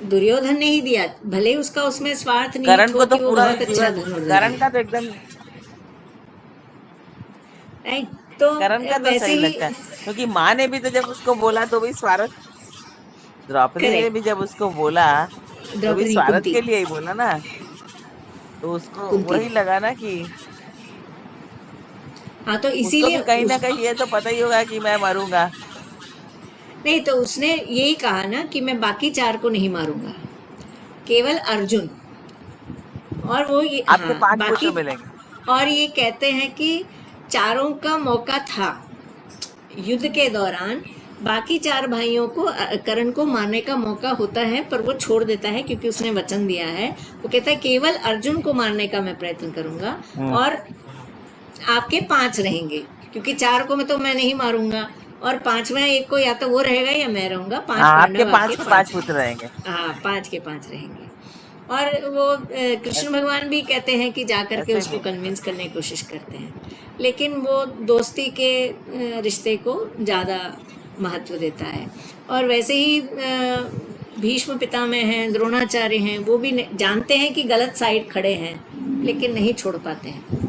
Speaker 1: दुर्योधन ने ही दिया, भले उसका उसमें स्वार्थ नहीं
Speaker 3: कर्ण को
Speaker 1: हो
Speaker 3: तो
Speaker 1: कि वो
Speaker 3: पूरा
Speaker 1: बहुत अच्छा धनुर्धर
Speaker 3: कर्ण
Speaker 1: है,
Speaker 3: का तो एकदम
Speaker 1: राइट। तो
Speaker 3: कर्ण का तो
Speaker 1: वैसे
Speaker 3: सही
Speaker 1: ही
Speaker 3: लगता है, क्योंकि माँ ने भी तो जब उसको बोला तो भी स्वार्थ, द्रौपदी ने
Speaker 1: करेक्ट,
Speaker 3: भी जब उसको बोला तो भी
Speaker 1: द्रौपदी
Speaker 3: स्वार्थ
Speaker 1: कुंती
Speaker 3: के लिए ही बोला ना, तो उसको
Speaker 1: कुंती
Speaker 3: वही लगा ना कि
Speaker 1: हाँ, तो
Speaker 3: उसको
Speaker 1: इसीलिए
Speaker 3: भी कहीं ना कहीं ये तो पता ही होगा कि मैं मरूंगा।
Speaker 1: नहीं, तो उसने यही कहा ना कि मैं बाकी 4 को नहीं मारूंगा, केवल अर्जुन, और वो ये
Speaker 3: आपके
Speaker 1: हाँ
Speaker 3: 5
Speaker 1: बाकी,
Speaker 3: पुत्र मिलेंगे।
Speaker 1: और ये कहते हैं कि 4 का मौका था युद्ध के दौरान, बाकी 4 भाइयों को कर्ण को मारने का मौका होता है, पर वो छोड़ देता है क्योंकि उसने वचन दिया है। वो कहता है केवल अर्जुन को मारने का मैं प्रयत्न करूंगा और आपके 5 रहेंगे, क्योंकि 4 को तो मैं नहीं मारूंगा, और 5वां एक को या तो वो रहेगा या मैं रहूंगा। 5
Speaker 3: आपके
Speaker 1: पांडव
Speaker 3: 5
Speaker 1: आपके
Speaker 3: के 5
Speaker 1: 5
Speaker 3: पुत्र रहेंगे।
Speaker 1: हाँ, 5 के 5 रहेंगे। और वो कृष्ण भगवान भी कहते हैं कि जा करके
Speaker 3: ऐसे
Speaker 1: उसको
Speaker 3: भी
Speaker 1: कन्विंस करने की कोशिश करते हैं, लेकिन वो दोस्ती के रिश्ते को ज़्यादा महत्व देता है। और वैसे ही भीष्म पितामह हैं, द्रोणाचार्य हैं, वो भी जानते हैं कि गलत साइड खड़े हैं, लेकिन नहीं छोड़ पाते हैं।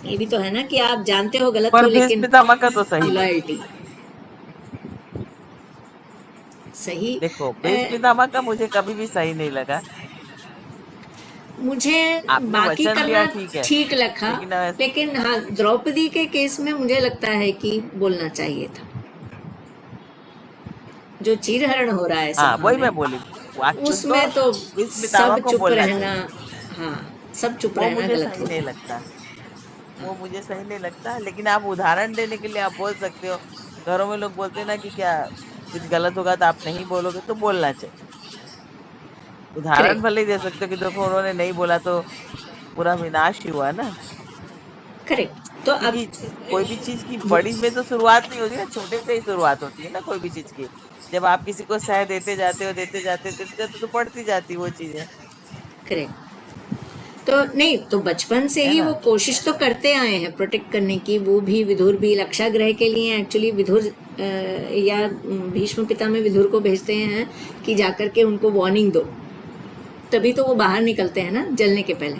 Speaker 1: ये भी तो है ना कि आप जानते हो गलत
Speaker 3: पर
Speaker 1: हो,
Speaker 3: भीष्म
Speaker 1: लेकिन
Speaker 3: पितामह का तो सही है।
Speaker 1: लॉयल्टी सही।
Speaker 3: देखो भीष्म पितामह का मुझे कभी भी सही नहीं लगा।
Speaker 1: मुझे
Speaker 3: आपने
Speaker 1: बाकी
Speaker 3: वचन
Speaker 1: करना
Speaker 3: दिया ठीक है,
Speaker 1: ठीक लगा,
Speaker 3: लेकिन
Speaker 1: लेकिन हाँ द्रौपदी के केस में मुझे लगता है कि बोलना चाहिए था। जो चीरहरण हो रहा है
Speaker 3: हाँ
Speaker 1: सभा
Speaker 3: वही
Speaker 1: में,
Speaker 3: मैं बोली, एक्चुअल तो
Speaker 1: उसमें तो
Speaker 3: भीष्म पितामह
Speaker 1: सब
Speaker 3: को
Speaker 1: चुप
Speaker 3: बोलना
Speaker 1: रहना,
Speaker 3: चाहिए।
Speaker 1: हाँ सब चुप
Speaker 3: वो
Speaker 1: रहना
Speaker 3: मुझे
Speaker 1: गलत
Speaker 3: सही
Speaker 1: हो
Speaker 3: नहीं
Speaker 1: गया।
Speaker 3: लगता, वो मुझे सही नहीं लगता। लेकिन आप उदाहरण देने के लिए आप बोल सकते हो। घरों में लोग बोलते हैं ना कि क्या कुछ गलत होगा तो आप नहीं बोलोगे, तो बोलना चाहिए। उदाहरण
Speaker 1: करेक्ट
Speaker 3: भले ही दे सकते हो कि देखो उन्होंने नहीं बोला तो पूरा विनाश ही हुआ ना।
Speaker 1: करेक्ट। तो अब
Speaker 3: क्योंकि कोई भी चीज की
Speaker 1: वो
Speaker 3: बड़ी में तो शुरुआत नहीं होती ना, छोटे से ही शुरुआत होती है ना कोई भी चीज की। जब आप किसी को सह देते जाते हो, देते जाते तो बढ़ती जाती वो चीजें,
Speaker 1: करेक्ट। तो नहीं, तो बचपन से
Speaker 3: है
Speaker 1: ही
Speaker 3: ना।
Speaker 1: वो कोशिश तो करते आए हैं प्रोटेक्ट करने की। वो भी विदुर भी रक्षागृह के लिए एक्चुअली विदुर या भीष्म पितामह विदुर को भेजते हैं कि जाकर के उनको वार्निंग दो, तभी तो वो बाहर निकलते हैं ना जलने के पहले।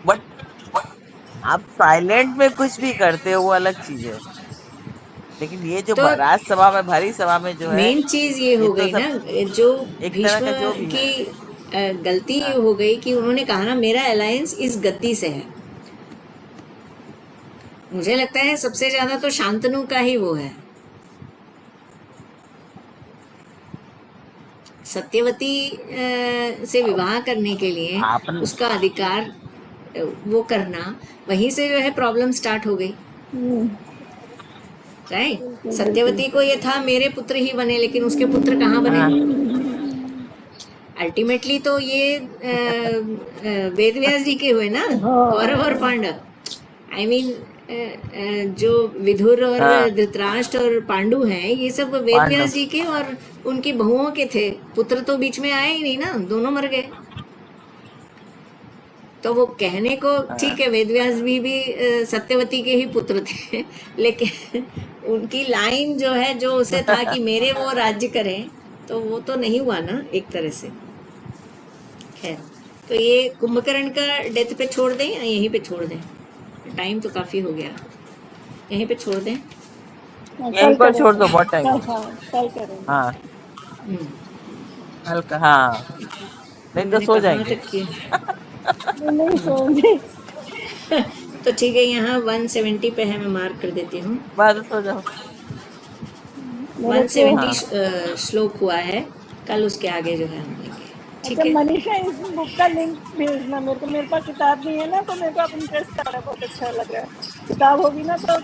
Speaker 3: बट आप साइलेंट में कुछ भी करते हो वो अलग चीज है, लेकिन ये जो
Speaker 1: तो
Speaker 3: राजसभा में, भरी सभा में जो है,
Speaker 1: मेन चीज ये
Speaker 3: ये
Speaker 1: हो
Speaker 3: तो
Speaker 1: गई
Speaker 3: सब
Speaker 1: ना, जो
Speaker 3: एक तरह
Speaker 1: भीष्म
Speaker 3: का जो भी है।
Speaker 1: की गलती ये
Speaker 3: हाँ,
Speaker 1: हो गई कि उन्होंने कहा ना मेरा अलायंस इस गति से है। मुझे लगता है सबसे ज्यादा तो शांतनु का ही वो है। सत्यवती से विवाह करने के लिए
Speaker 3: आपने
Speaker 1: उसका अधिकार वो करना, वहीं से जो है प्रॉब्लम स्टार्ट हो गई, राइट।
Speaker 4: बिल्कुल बिल्कुल।
Speaker 1: सत्यवती को ये था मेरे पुत्र ही बने, लेकिन उसके पुत्र कहाँ बने?
Speaker 3: हाँ,
Speaker 1: अल्टीमेटली तो ये वेदव्यास जी के हुए ना, कौरव और पांडव। आई मीन जो विदुर और
Speaker 3: हाँ,
Speaker 1: धृतराष्ट्र और पांडु हैं, ये सब
Speaker 3: पांडव।
Speaker 1: वेदव्यास जी के और उनकी बहुओं के थे। पुत्र तो बीच में आए ही नहीं ना, दोनों मर गए। तो वो कहने को ठीक है, वेदव्यास भी सत्यवती के ही पुत्र थे लेकिन उनकी लाइन जो है, जो उसे था कि मेरे वो राज्य करें, तो वो तो नहीं हुआ ना एक तरह से। खैर, तो ये कुंभकर्ण का डेथ पे छोड़ दें या यहीं पे छोड़ दें? टाइम तो काफी हो गया, यहीं पे छोड़ दें।
Speaker 3: यहीं पर छोड़ दो, बहुत टाइम।
Speaker 4: कल करेंगे।
Speaker 3: हाँ
Speaker 1: हम्म,
Speaker 3: हल्का, हाँ नहीं तो
Speaker 1: मैंने
Speaker 3: सो
Speaker 1: कहाँ
Speaker 3: जाएंगे।
Speaker 1: तक किया?
Speaker 4: नहीं सोएंगे।
Speaker 1: तो ठीक है, यहाँ 170 पे है, मैं मार्क कर देती हूँ।
Speaker 3: बाद सो जाओ।
Speaker 4: मेरे को
Speaker 1: 170 श्लोक हुआ है, कल उसके आगे जो है हम लेंगे, ठीक
Speaker 4: अच्छा
Speaker 1: है।
Speaker 4: मनीषा इस बुक का लिंक भेजना मेरे को। मेरे पास किताब नहीं है ना, तो मेरे को अब इंटरेस्ट आ रहा है, बहुत अच्छा लग रहा है। किताब होगी ना तो